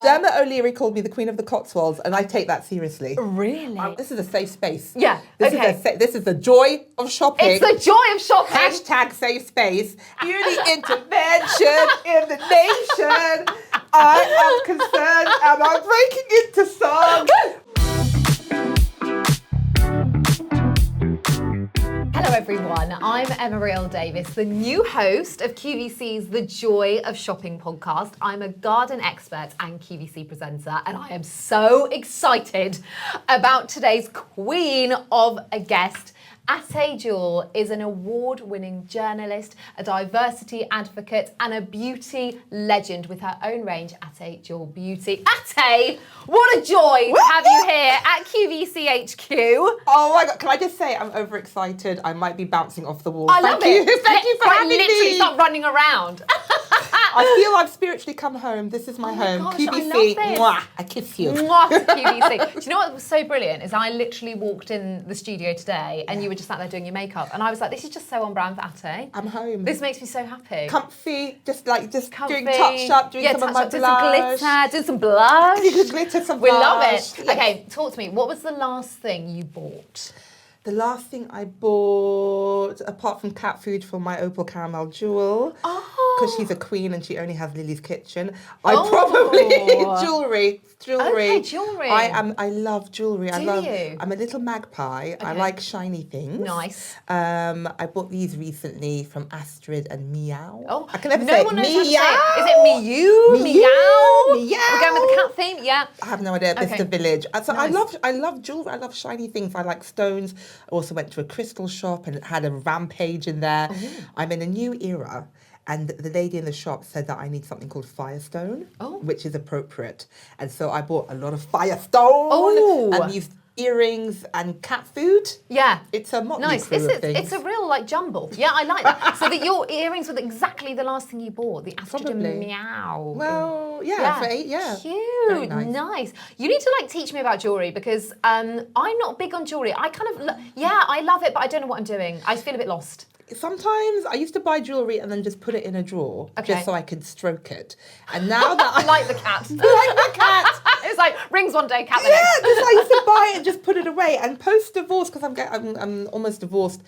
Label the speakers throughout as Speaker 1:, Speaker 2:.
Speaker 1: Dermot O'Leary called me the Queen of the Cotswolds, and I take that seriously.
Speaker 2: Really?
Speaker 1: This is a safe space.
Speaker 2: Yeah,
Speaker 1: This is the joy of shopping.
Speaker 2: It's the joy of shopping.
Speaker 1: Hashtag safe space. Beauty intervention in the nation. I am concerned. Am I breaking into song?
Speaker 2: Hello everyone, I'm Emma Real-Davies, the new host of QVC's The Joy of Shopping podcast. I'm a garden expert and QVC presenter, and I am so excited about today's queen of a guest. Ateh Jewel is an award-winning journalist, a diversity advocate, and a beauty legend with her own range, Ateh Jewel Beauty. Ateh, what a joy to have you here at QVC HQ.
Speaker 1: Oh my God, can I just say I'm overexcited. I might be bouncing off the wall.
Speaker 2: I love it.
Speaker 1: Thank you for having me.
Speaker 2: Literally start running around.
Speaker 1: I feel I've spiritually come home. This is my home.
Speaker 2: Gosh,
Speaker 1: QVC,
Speaker 2: I love this.
Speaker 1: mwah, I kiss you.
Speaker 2: Mwah, QVC. Do you know what was so brilliant is I literally walked in the studio today and you were just sat there doing your makeup and I was like, this is just so on brand for Ateh.
Speaker 1: I'm home.
Speaker 2: This makes me so happy.
Speaker 1: Comfy, just
Speaker 2: Comfy.
Speaker 1: doing touch up, doing some of my blush.
Speaker 2: Doing some blush.
Speaker 1: Glitter, some
Speaker 2: We
Speaker 1: blush.
Speaker 2: love it.
Speaker 1: Yes.
Speaker 2: Okay, talk to me. What was the last thing you bought?
Speaker 1: The last thing I bought, apart from cat food for my opal caramel jewel, because she's a queen and she only has Lily's Kitchen, jewellery.
Speaker 2: Okay, jewellery.
Speaker 1: I love jewellery.
Speaker 2: You?
Speaker 1: I'm a little magpie. I like shiny things.
Speaker 2: Nice.
Speaker 1: I bought these recently from Astrid and Meow.
Speaker 2: Oh,
Speaker 1: I can never
Speaker 2: no
Speaker 1: say
Speaker 2: one knows
Speaker 1: Meow.
Speaker 2: how to say it. Is it Meow?
Speaker 1: Meow.
Speaker 2: We're going with the cat theme? Yeah.
Speaker 1: I have no idea.
Speaker 2: Okay.
Speaker 1: Mr. Village. So
Speaker 2: Nice.
Speaker 1: I love jewelry. I love shiny things. I like stones. I also went to a crystal shop and had a rampage in there. I'm in a new era. And the lady in the shop said that I need something called Firestone, which is appropriate. And so I bought a lot of Firestone and these earrings and cat food.
Speaker 2: Yeah.
Speaker 1: It's a motley
Speaker 2: Nice.
Speaker 1: crew of things.
Speaker 2: It's a real jumble. Yeah, I like that. So that your earrings were exactly the last thing you bought. The Astrid and
Speaker 1: Probably.
Speaker 2: Meow.
Speaker 1: Well, yeah, for 8, yeah.
Speaker 2: Cute.
Speaker 1: Very nice.
Speaker 2: You need to teach me about jewellery because I'm not big on jewellery. I kind of, I love it, but I don't know what I'm doing. I feel a bit lost.
Speaker 1: Sometimes I used to buy jewellery and then just put it in a drawer just so I could stroke it. And now that I
Speaker 2: like the cat.
Speaker 1: like the cat.
Speaker 2: It's like rings one day, cat the next.
Speaker 1: Yeah, because I used to buy it and just put it away. And post-divorce, because I'm almost divorced,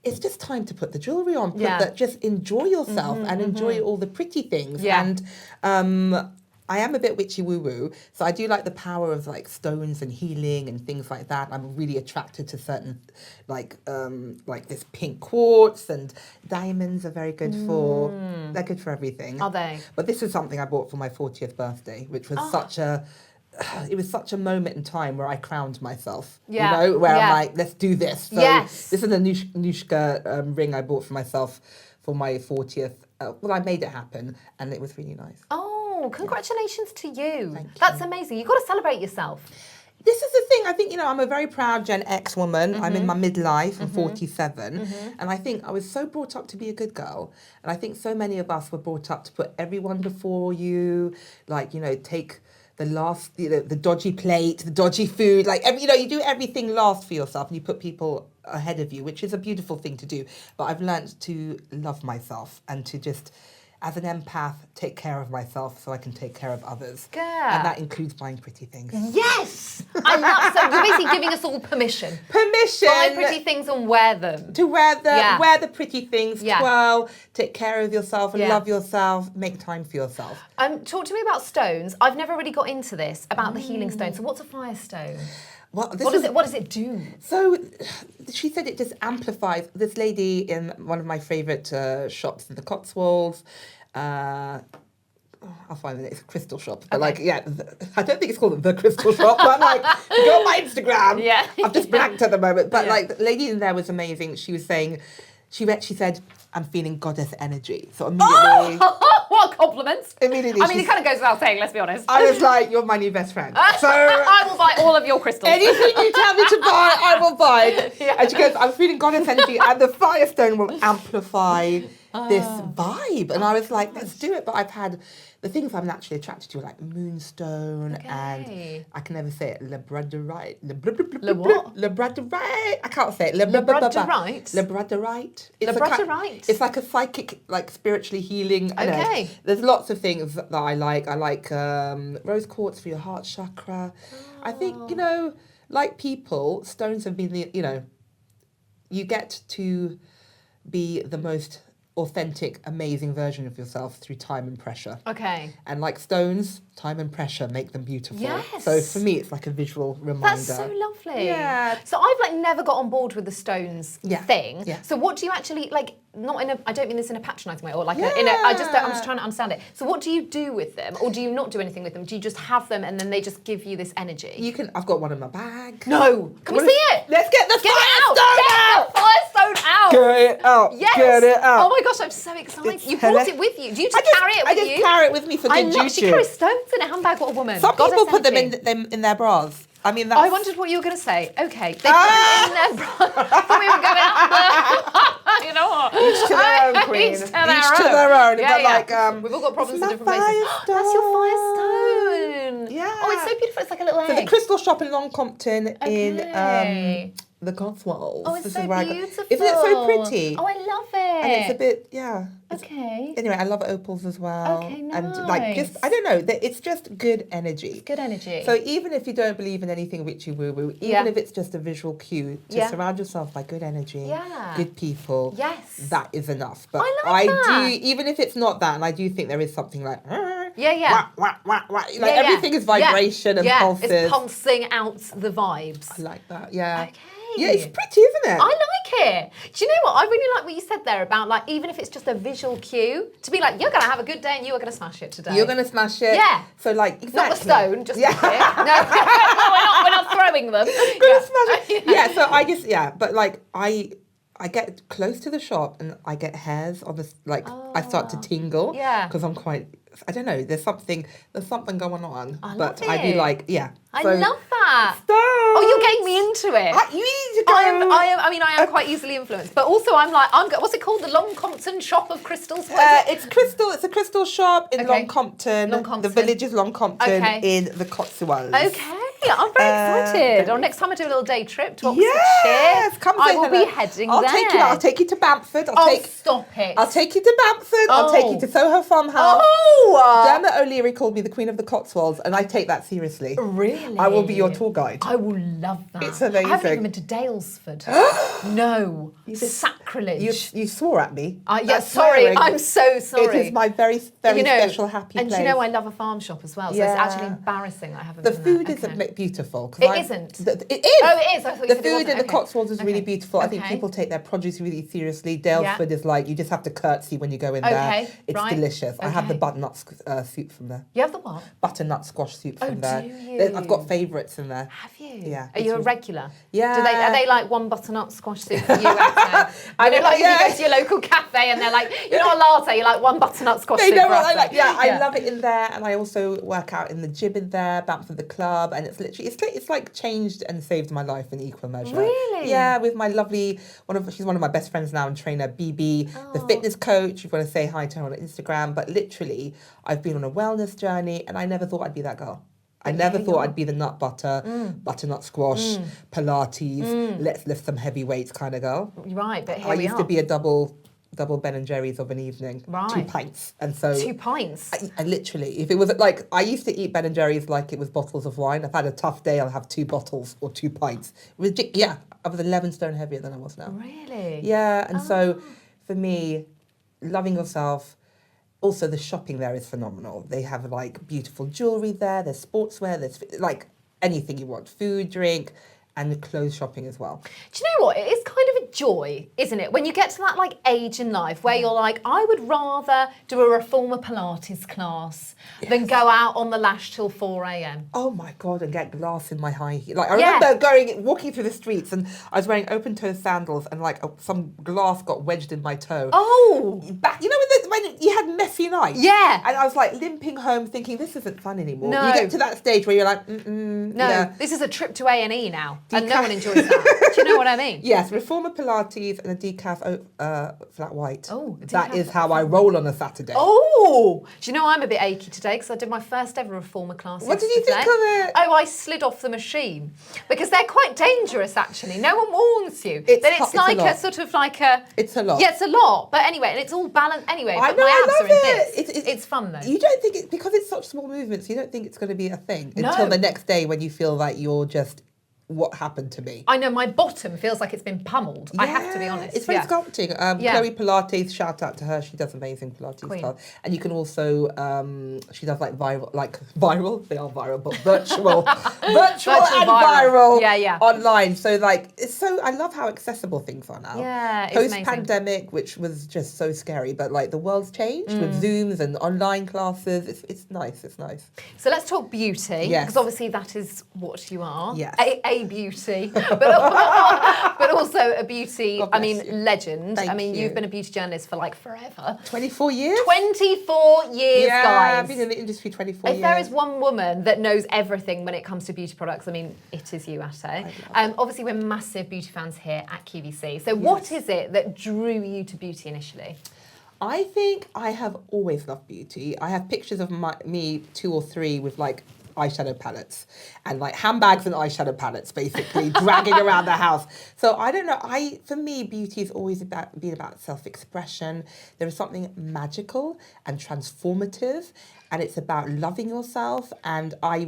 Speaker 1: it's just time to put the jewellery on. Just enjoy yourself and enjoy all the pretty things.
Speaker 2: Yeah.
Speaker 1: And I am a bit witchy woo-woo, so I do like the power of stones and healing and things like that. I'm really attracted to certain like this pink quartz, and diamonds are very good for. They're good for everything.
Speaker 2: Are they?
Speaker 1: But this is something I bought for my 40th birthday, which was such a moment in time where I crowned myself.
Speaker 2: Yeah.
Speaker 1: You know, where
Speaker 2: Yeah.
Speaker 1: I'm like, let's do this. So
Speaker 2: Yes.
Speaker 1: This is a Nushka ring I bought for myself for my 40th. I made it happen, and it was really nice.
Speaker 2: Oh, congratulations to you.
Speaker 1: Thank you.
Speaker 2: That's amazing. You've got to celebrate yourself.
Speaker 1: This is the thing. I think, I'm a very proud Gen X woman. I'm in my midlife. I'm 47. And I think I was so brought up to be a good girl. And I think so many of us were brought up to put everyone before you. Take the last, the dodgy plate, the dodgy food. You do everything last for yourself and you put people ahead of you, which is a beautiful thing to do. But I've learned to love myself and to just, as an empath, take care of myself so I can take care of others.
Speaker 2: Good.
Speaker 1: And that includes buying pretty things.
Speaker 2: Yes! I love so you're basically giving us all permission.
Speaker 1: Permission!
Speaker 2: Buy pretty things and wear them.
Speaker 1: To wear the pretty things, twirl, take care of yourself and love yourself, make time for yourself.
Speaker 2: Talk to me about stones. I've never really got into this, about the healing stone. So what's a firestone?
Speaker 1: Well,
Speaker 2: What does it do?
Speaker 1: So she said it just amplifies. This lady in one of my favourite shops in the Cotswolds, I'll find it. It's a crystal shop. But I don't think it's called the Crystal Shop, but go on my Instagram. Yeah. I've just blanked at the moment. But the lady in there was amazing. She was saying, she said, I'm feeling goddess energy. So immediately...
Speaker 2: What a compliment.
Speaker 1: Immediately.
Speaker 2: I mean, it kind of goes without saying, let's be honest.
Speaker 1: I was like, you're my new best friend. So
Speaker 2: I will buy all of your crystals.
Speaker 1: anything you tell me to buy, I will buy. And she goes, I'm feeling goddess energy and the Firestone will amplify this vibe. And I was like, let's do it. But I've had the things I'm naturally attracted to, like moonstone and I can never say it, labradorite.
Speaker 2: What?
Speaker 1: Labradorite. I can't say it.
Speaker 2: Labradorite?
Speaker 1: Labradorite.
Speaker 2: Labradorite?
Speaker 1: It's like a psychic, like spiritually healing.
Speaker 2: Okay.
Speaker 1: There's lots of things that I like. I like rose quartz for your heart chakra. I think, like people, stones have been you get to be the most authentic, amazing version of yourself through time and pressure.
Speaker 2: Okay.
Speaker 1: And like stones, time and pressure make them beautiful.
Speaker 2: Yes.
Speaker 1: So for me, it's like a visual reminder.
Speaker 2: That's so lovely.
Speaker 1: Yeah.
Speaker 2: So I've never got on board with the stones thing.
Speaker 1: Yeah.
Speaker 2: So what do you actually not in a, I don't mean this in a patronising way or I'm just trying to understand it. So what do you do with them, or do you not do anything with them? Do you just have them and then they just give you this energy?
Speaker 1: I've got one in my bag.
Speaker 2: No. Can we see it?
Speaker 1: Let's get the firestone
Speaker 2: out! Get the firestone out!
Speaker 1: Get it out!
Speaker 2: Yes!
Speaker 1: Get it out!
Speaker 2: Oh my gosh, I'm so excited. You brought it with you. Do you just carry it with
Speaker 1: I just carry it with me for good juju.
Speaker 2: She carries stones in a handbag. What a woman.
Speaker 1: Some people put them in their bras. I mean, that's...
Speaker 2: I wondered what you were going to say. Okay. They put it in their bras. I thought we were going out there. You know what?
Speaker 1: Each to their own, queen.
Speaker 2: Each to their own.
Speaker 1: Yeah,
Speaker 2: but we've all got problems in different places. That's your firestone.
Speaker 1: Yeah.
Speaker 2: Oh, it's so beautiful. It's like a little egg.
Speaker 1: So the crystal shop in Long Compton in the Cotswolds.
Speaker 2: Oh, it's so beautiful.
Speaker 1: Isn't it so pretty?
Speaker 2: Oh, I love it.
Speaker 1: And it's a bit,
Speaker 2: Okay.
Speaker 1: Anyway, I love opals as well.
Speaker 2: Okay, nice.
Speaker 1: And I don't know, it's just good energy.
Speaker 2: It's good energy.
Speaker 1: So even if you don't believe in anything witchy woo-woo, even if it's just a visual cue to surround yourself by good energy, good people, that is enough. But I do, even if it's not that, and I do think there is something like, everything is vibration and pulses.
Speaker 2: It's pulsing out the vibes.
Speaker 1: I like that, yeah.
Speaker 2: Okay.
Speaker 1: Yeah, it's pretty, isn't it?
Speaker 2: I like it. Do you know what? I really like what you said there about even if it's just a visual cue, to be like, you're going to have a good day and you are going to smash it today.
Speaker 1: You're going to smash it.
Speaker 2: Yeah.
Speaker 1: So exactly.
Speaker 2: Not the stone, just the clear. No, we're not throwing them.
Speaker 1: Smash it. Yeah, so I just, but I get close to the shop and I get hairs on the, I start to tingle.
Speaker 2: Yeah.
Speaker 1: Because I'm quite, I don't know, there's something going on.
Speaker 2: I
Speaker 1: but
Speaker 2: love
Speaker 1: I'd be
Speaker 2: it.
Speaker 1: like,
Speaker 2: I love that.
Speaker 1: Stop.
Speaker 2: Oh, you're getting me into it.
Speaker 1: You need to go.
Speaker 2: I am quite easily influenced. But also I'm what's it called? The Long Compton Shop of Crystals?
Speaker 1: It's a crystal shop in Long Compton. The village is Long Compton in the Cotswolds.
Speaker 2: Okay. I'm very excited. Or next time I do a little day trip to Oxfordshire, I will be heading there.
Speaker 1: I'll take you to Bamford.
Speaker 2: Stop it.
Speaker 1: I'll take you to Bamford. I'll take you to Soho Farmhouse. Dermot O'Leary called me the Queen of the Cotswolds, and I take that seriously.
Speaker 2: Really?
Speaker 1: I will be your tour guide.
Speaker 2: I will love that.
Speaker 1: It's amazing.
Speaker 2: I haven't even been to Dalesford. No. Sacrilege.
Speaker 1: You swore at me.
Speaker 2: Sorry. I'm so sorry.
Speaker 1: It is my very, very special happy place.
Speaker 2: And I love a farm shop as well, so it's actually embarrassing that I haven't
Speaker 1: The
Speaker 2: been
Speaker 1: food
Speaker 2: there.
Speaker 1: isn't beautiful.
Speaker 2: It isn't?
Speaker 1: It is.
Speaker 2: Oh, it is. I thought you
Speaker 1: the
Speaker 2: said it
Speaker 1: food
Speaker 2: wasn't.
Speaker 1: in the Cotswolds is really beautiful. I think
Speaker 2: Okay.
Speaker 1: people take their produce really seriously. Dalesford is you just have to curtsy when you go in there. It's delicious. I have the butternut soup from there.
Speaker 2: You have the what?
Speaker 1: Butternut squash soup from there.
Speaker 2: Do you?
Speaker 1: I've got favourites in there.
Speaker 2: Have you?
Speaker 1: Yeah.
Speaker 2: Are you a regular?
Speaker 1: Yeah.
Speaker 2: Are they like one butternut squash soup for you? I know, you go to your local cafe and they're like, you're not a latte, you're like one butternut squash soup.
Speaker 1: They know what I like. Yeah, I love it in there, and I also work out in the gym in there, Bamford the club, and it's literally it's like changed and saved my life in equal measure.
Speaker 2: Really?
Speaker 1: Yeah, with my lovely she's one of my best friends now and trainer, BB, the fitness coach. You want to say hi to her on Instagram, but literally I've been on a wellness journey, and I never thought I'd be that girl. I never thought I'd be the nut butter, butternut squash, Pilates, let's lift some heavy weights kind of girl.
Speaker 2: Right, but here
Speaker 1: I
Speaker 2: we
Speaker 1: used
Speaker 2: are.
Speaker 1: to be a double Ben and Jerry's of an evening.
Speaker 2: Right.
Speaker 1: 2 pints. And so
Speaker 2: 2 pints?
Speaker 1: I literally, if it was I used to eat Ben and Jerry's like it was bottles of wine. I've had a tough day, I'll have 2 bottles or 2 pints. Yeah, I was 11 stone heavier than I was now.
Speaker 2: Really?
Speaker 1: Yeah, and so for me, loving yourself, also the shopping there is phenomenal. They have beautiful jewellery there, there's sportswear, there's anything you want, food, drink, and clothes shopping as well.
Speaker 2: Do you know what? It is kind of a joy, isn't it? When you get to that age in life where you're like, I would rather do a reformer Pilates class than go out on the lash till 4 a.m.
Speaker 1: Oh my God, and get glass in my high heel. I remember walking through the streets and I was wearing open toe sandals and some glass got wedged in my toe.
Speaker 2: Oh!
Speaker 1: You know when you had messy nights?
Speaker 2: Yeah.
Speaker 1: And I was limping home thinking, this isn't fun anymore.
Speaker 2: No.
Speaker 1: You get to that stage where you're like,
Speaker 2: No, this is a trip to A&E now. And no one enjoys that. Do you know what I mean?
Speaker 1: Yes, reformer Pilates and a decaf flat white.
Speaker 2: Oh, a
Speaker 1: that
Speaker 2: decaf
Speaker 1: is how
Speaker 2: flat
Speaker 1: I roll on a Saturday.
Speaker 2: Oh, do you know I'm a bit achy today because I did my first ever reformer class
Speaker 1: What did
Speaker 2: yesterday.
Speaker 1: you think of it?
Speaker 2: Oh, I slid off the machine because they're quite dangerous actually. No one warns you.
Speaker 1: It's
Speaker 2: Then it's
Speaker 1: a
Speaker 2: like
Speaker 1: lot.
Speaker 2: a sort of like a...
Speaker 1: It's a lot.
Speaker 2: Yeah, it's a lot. But anyway, and it's all balanced anyway.
Speaker 1: I
Speaker 2: But
Speaker 1: know,
Speaker 2: my
Speaker 1: I
Speaker 2: abs
Speaker 1: love
Speaker 2: are in
Speaker 1: it.
Speaker 2: bits. It's fun though.
Speaker 1: You don't think because it's such small movements, you don't think it's going to be a thing
Speaker 2: No.
Speaker 1: until the next day when you feel like you're just, what happened to me?
Speaker 2: I know my bottom feels like it's been pummeled. I have to be honest.
Speaker 1: It's very sculpting.
Speaker 2: Yeah.
Speaker 1: Chloe Pilates, shout out to her. She does amazing Pilates
Speaker 2: Queen.
Speaker 1: stuff. And you can also, she does like viral, they are viral, but virtual and viral online. So like, I love how accessible things are now.
Speaker 2: Yeah, it's amazing.
Speaker 1: Post-pandemic, which was just so scary, but like the world's changed with Zooms and online classes. It's nice, it's nice.
Speaker 2: So let's talk beauty.
Speaker 1: Yes.
Speaker 2: Because obviously that is what you are.
Speaker 1: Yes.
Speaker 2: A beauty, but also a beauty,
Speaker 1: God bless you.
Speaker 2: legend.
Speaker 1: Thank you.
Speaker 2: You've been a beauty journalist for like forever.
Speaker 1: 24 years?
Speaker 2: 24 years,
Speaker 1: yeah,
Speaker 2: guys.
Speaker 1: I've been in the industry 24 years.
Speaker 2: If there is one woman that knows everything when it comes to beauty products, I mean, it is you, Ateh. Obviously, we're massive beauty fans here at QVC. So what is it that drew you to beauty initially?
Speaker 1: I think I have always loved beauty. I have pictures of me 2 or 3 with like eyeshadow palettes and like handbags and eyeshadow palettes basically dragging around the house. So I don't know, for me beauty has always been about self-expression. There is something magical and transformative, and it's about loving yourself. And I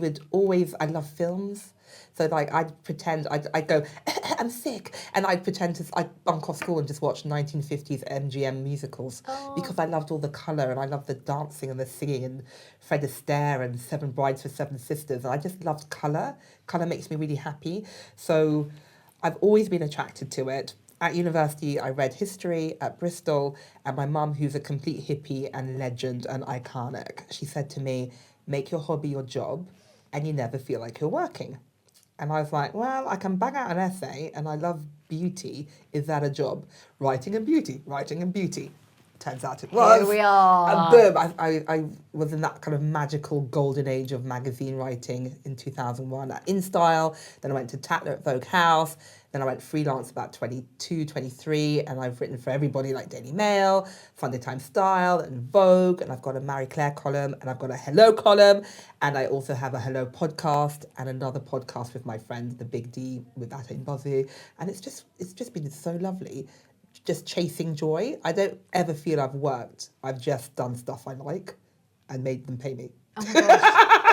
Speaker 1: love films. So like I'd pretend, I'd go, I'm sick. And I'd pretend I'd bunk off school and just watch 1950s MGM musicals because I loved all the colour and I loved the dancing and the singing and Fred Astaire and Seven Brides for Seven Sisters. And I just loved colour. Colour makes me really happy. So I've always been attracted to it. At university, I read history at Bristol, and my mum, who's a complete hippie and legend and iconic, she said to me, make your hobby your job and you never feel like you're working. And I was like, well, I can bang out an essay and I love beauty. Is that a job? Writing and beauty. Turns out it was.
Speaker 2: Here we are.
Speaker 1: And boom, I was in that kind of magical golden age of magazine writing in 2001 at InStyle. Then I went to Tatler at Vogue House. Then I went freelance about 22, 23, and I've written for everybody like Daily Mail, Sunday Times Style, and Vogue, and I've got a Marie Claire column, and I've got a Hello column, and I also have a Hello podcast, and another podcast with my friend, The Big D, with Ateh Jewel, and it's just been so lovely, just chasing joy. I don't ever feel I've worked. I've just done stuff I like, and made them pay me.
Speaker 2: Oh my gosh.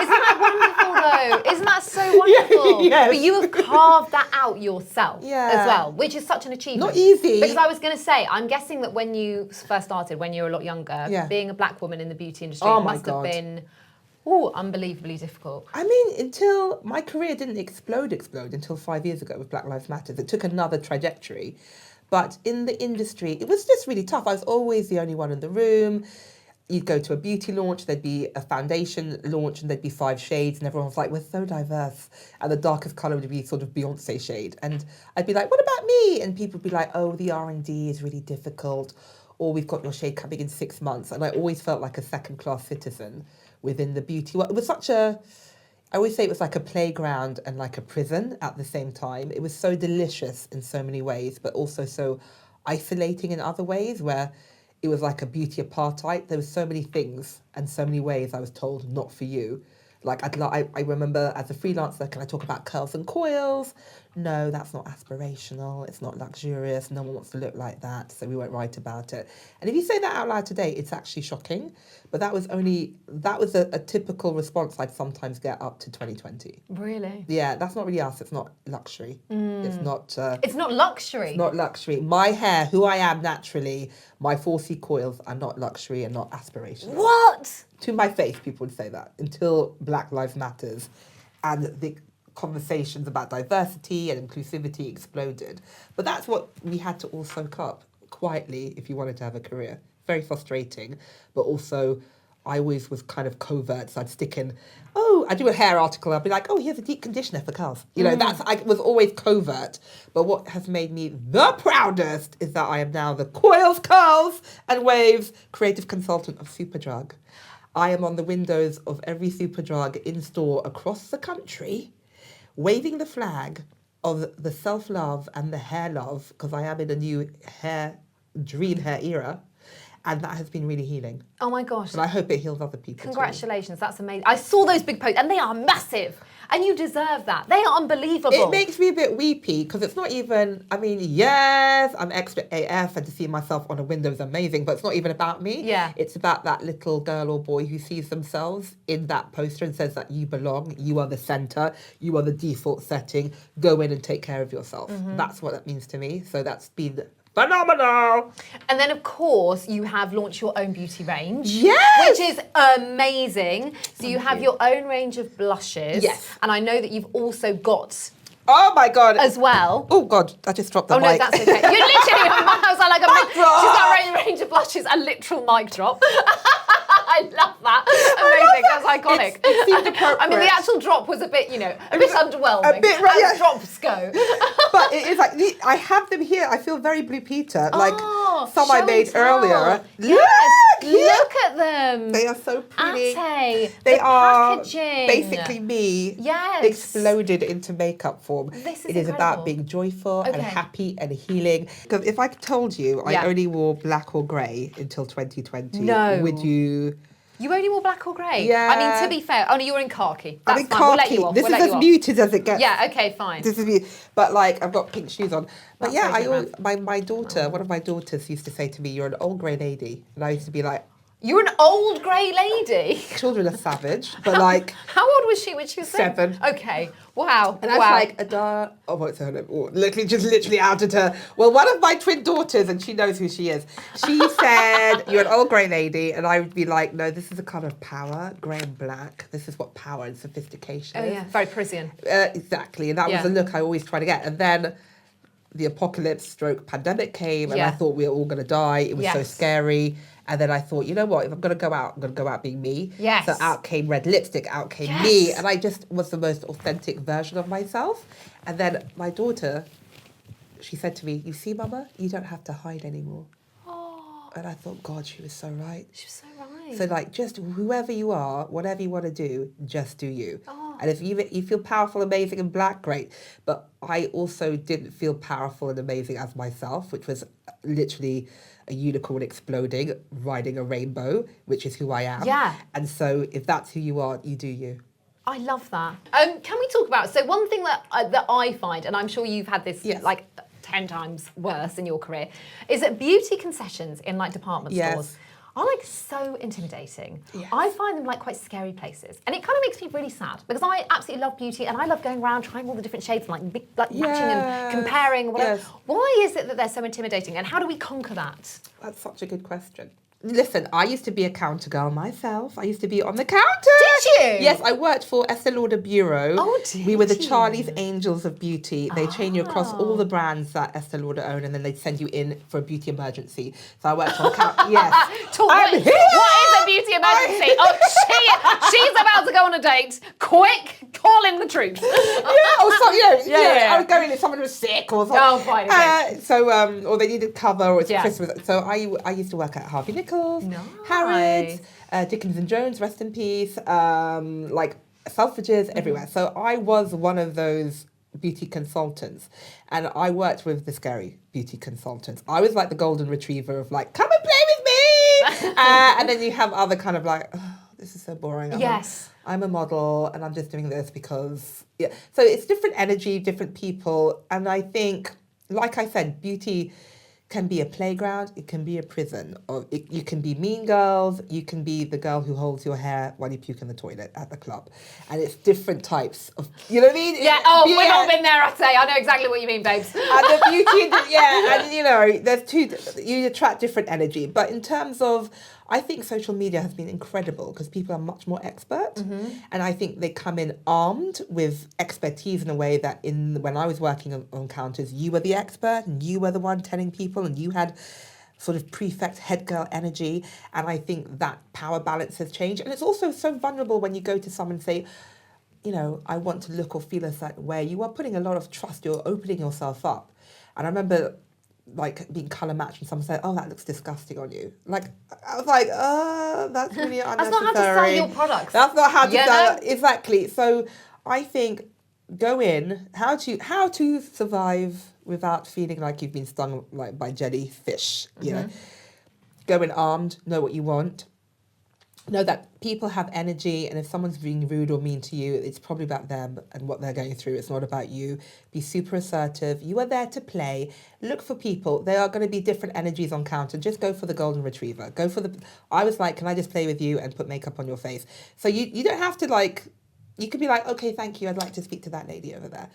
Speaker 2: Isn't that wonderful though? Isn't that so wonderful?
Speaker 1: Yes.
Speaker 2: But you have carved that out yourself as well, which is such an achievement.
Speaker 1: Not easy.
Speaker 2: Because I was going to say, I'm guessing that when you first started, when you were a lot younger, being a black woman in the beauty industry must have been unbelievably difficult.
Speaker 1: I mean, until my career didn't explode until 5 years ago with Black Lives Matter. It took another trajectory. But in the industry, it was just really tough. I was always the only one in the room. You'd go to a beauty launch, there'd be a foundation launch, and there'd be 5 shades, and everyone was like, we're so diverse. And the darkest colour would be sort of Beyonce shade. And I'd be like, what about me? And people would be like, oh, the R&D is really difficult, or we've got your shade coming in 6 months. And I always felt like a second-class citizen within the beauty world. It was I always say it was like a playground and like a prison at the same time. It was so delicious in so many ways, but also so isolating in other ways, where it was like a beauty apartheid. There were so many things and so many ways I was told, not for you. Like, I remember as a freelancer, can I talk about curls and coils? No, that's not aspirational. It's not luxurious. No one wants to look like that, so we won't write about it. And if you say that out loud today, it's actually shocking. But that was a typical response I'd sometimes get up to 2020.
Speaker 2: Really?
Speaker 1: Yeah, that's not really us. It's not luxury. It's not...
Speaker 2: it's not luxury?
Speaker 1: It's not luxury. My hair, who I am naturally, my 4C coils are not luxury and not aspirational.
Speaker 2: What?
Speaker 1: To my face, people would say that, until Black Lives Matters and the conversations about diversity and inclusivity exploded. But that's what we had to all soak up quietly if you wanted to have a career. Very frustrating, but also I always was kind of covert, so I'd stick in, I do a hair article, I'd be like, here's a deep conditioner for curls. You know, I was always covert. But what has made me the proudest is that I am now the Coils, Curls and Waves creative consultant of Superdrug. I am on the windows of every Superdrug in store across the country, waving the flag of the self-love and the hair love, because I am in a new dream hair era, and that has been really healing.
Speaker 2: Oh my gosh.
Speaker 1: And I hope it heals other people
Speaker 2: Congratulations, that's amazing. I saw those big posts and they are massive. And you deserve that. They are unbelievable.
Speaker 1: It makes me a bit weepy because it's not even, I mean, yes, I'm extra AF and to see myself on a window is amazing, but it's not even about me.
Speaker 2: Yeah.
Speaker 1: It's about that little girl or boy who sees themselves in that poster and says that you belong, you are the center, you are the default setting, go in and take care of yourself. That's what that means to me. So that's been phenomenal.
Speaker 2: And then, of course, you have launched your own beauty range.
Speaker 1: Yes!
Speaker 2: Which is amazing. So you have your own range of blushes.
Speaker 1: Yes.
Speaker 2: And I know that you've also got...
Speaker 1: Oh my God.
Speaker 2: As well.
Speaker 1: Oh God, I just dropped the mic.
Speaker 2: Oh no, that's okay. You literally, I was like a mic. She's
Speaker 1: drop.
Speaker 2: got a range of blushes, a literal mic drop. I love that. Amazing. That's iconic.
Speaker 1: It seemed appropriate.
Speaker 2: I mean, the actual drop was a bit, a bit underwhelming.
Speaker 1: A bit, right,
Speaker 2: as drops go.
Speaker 1: But it is like, I have them here. I feel very Blue Peter. Like some
Speaker 2: show
Speaker 1: I
Speaker 2: and
Speaker 1: made
Speaker 2: tell.
Speaker 1: earlier.
Speaker 2: Yes,
Speaker 1: Look,
Speaker 2: look at them.
Speaker 1: They are so pretty.
Speaker 2: Ateh,
Speaker 1: They
Speaker 2: the
Speaker 1: are
Speaker 2: packaging.
Speaker 1: basically me exploded into makeup form.
Speaker 2: This is
Speaker 1: It is
Speaker 2: incredible.
Speaker 1: about being joyful and happy and healing. Because if I told you I only wore black or grey until 2020, would you...
Speaker 2: You only wore black or grey?
Speaker 1: Yeah.
Speaker 2: I mean, to be fair, only you're in khaki. That's
Speaker 1: I'm in
Speaker 2: fine.
Speaker 1: khaki.
Speaker 2: We'll let you off.
Speaker 1: This is as muted as it gets.
Speaker 2: Yeah, okay, fine.
Speaker 1: This is muted. But like, I've got pink shoes on. But
Speaker 2: That's
Speaker 1: my daughter, one of my daughters used to say to me, "You're an old grey lady." And I used to be like,
Speaker 2: You're an old grey lady.
Speaker 1: children are savage. But like...
Speaker 2: How old was she when she was
Speaker 1: 7?
Speaker 2: Okay. Wow.
Speaker 1: And I was like, Ada, literally outed her. Well, one of my twin daughters, and she knows who she is, she said, "You're an old grey lady." And I would be like, no, this is a colour of power, grey and black. This is what power and sophistication is.
Speaker 2: Oh, yeah. Very Parisian.
Speaker 1: Exactly. And that was the look I always tried to get. And then the apocalypse / pandemic came, and I thought we were all going to die. It was so scary. And then I thought, you know what? If I'm going to go out, I'm going to go out being me.
Speaker 2: Yes.
Speaker 1: So out came red lipstick, out came me. And I just was the most authentic version of myself. And then my daughter, she said to me, "You see, Mama, you don't have to hide anymore."
Speaker 2: Oh.
Speaker 1: And I thought, God, she was so right.
Speaker 2: She was so right.
Speaker 1: So like, just whoever you are, whatever you want to do, just do you.
Speaker 2: Oh.
Speaker 1: And if you feel powerful, amazing and black, great. But I also didn't feel powerful and amazing as myself, which was literally a unicorn exploding, riding a rainbow, which is who I am.
Speaker 2: Yeah.
Speaker 1: And so if that's who you are, you do you.
Speaker 2: I love that. Can we talk about, so one thing that I find, and I'm sure you've had this like 10 times worse in your career, is that beauty concessions in like department stores are like so intimidating.
Speaker 1: Yes.
Speaker 2: I find them like quite scary places. And it kind of makes me really sad because I absolutely love beauty and I love going around trying all the different shades and like matching and comparing and whatever.
Speaker 1: Yes.
Speaker 2: Why is it that they're so intimidating and how do we conquer that?
Speaker 1: That's such a good question. Listen, I used to be a counter girl myself. I used to be on the counter.
Speaker 2: Did you?
Speaker 1: Yes, I worked for Estee Lauder Bureau.
Speaker 2: Oh, did
Speaker 1: We were the
Speaker 2: you?
Speaker 1: Charlie's Angels of Beauty. They train you across all the brands that Estee Lauder own, and then they'd send you in for a beauty emergency. So I worked on counter. Yes.
Speaker 2: What is a beauty emergency? She's about to go on a date. Quick, call in the troops.
Speaker 1: I would go in if someone was sick or something.
Speaker 2: Oh, fine. Okay.
Speaker 1: Or they needed cover, or it's Christmas. So I used to work at Harvey Nichols, Harrods, Dickens and Jones, rest in peace, like Selfridges, everywhere. So I was one of those beauty consultants, and I worked with the scary beauty consultants. I was like the golden retriever of like, come and play with me, and then you have other kind of like, oh, this is so boring. I'm a model, and I'm just doing this because So it's different energy, different people, and I think, like I said, beauty can be a playground, it can be a prison, or you can be mean girls, you can be the girl who holds your hair while you puke in the toilet at the club. And it's different types of, you know what I mean?
Speaker 2: Yeah, we've all been there, Ateh. I know exactly what you mean, babes.
Speaker 1: And the beauty, and there's you attract different energy. But in terms of, I think social media has been incredible because people are much more expert. And I think they come in armed with expertise in a way that when I was working on counters, you were the expert and you were the one telling people and you had sort of prefect head girl energy. And I think that power balance has changed. And it's also so vulnerable when you go to someone and say, I want to look or feel a certain way. You are putting a lot of trust. You're opening yourself up. And I remember like being colour matched and someone said, "Oh, that looks disgusting on you." Like, I was like, that's really unnecessary.
Speaker 2: That's not how to sell your products.
Speaker 1: That's not how to sell it. Exactly. So I think go in. How to survive without feeling like you've been stung like by jellyfish. You know, go in armed. Know what you want. Know that people have energy, and if someone's being rude or mean to you, it's probably about them and what they're going through. It's not about you. Be super assertive. You are there to play. Look for people. There are going to be different energies on counter. Just go for the golden retriever. Go for the... I was like, can I just play with you and put makeup on your face? So you don't have to like... You could be like, okay, thank you. I'd like to speak to that lady over there.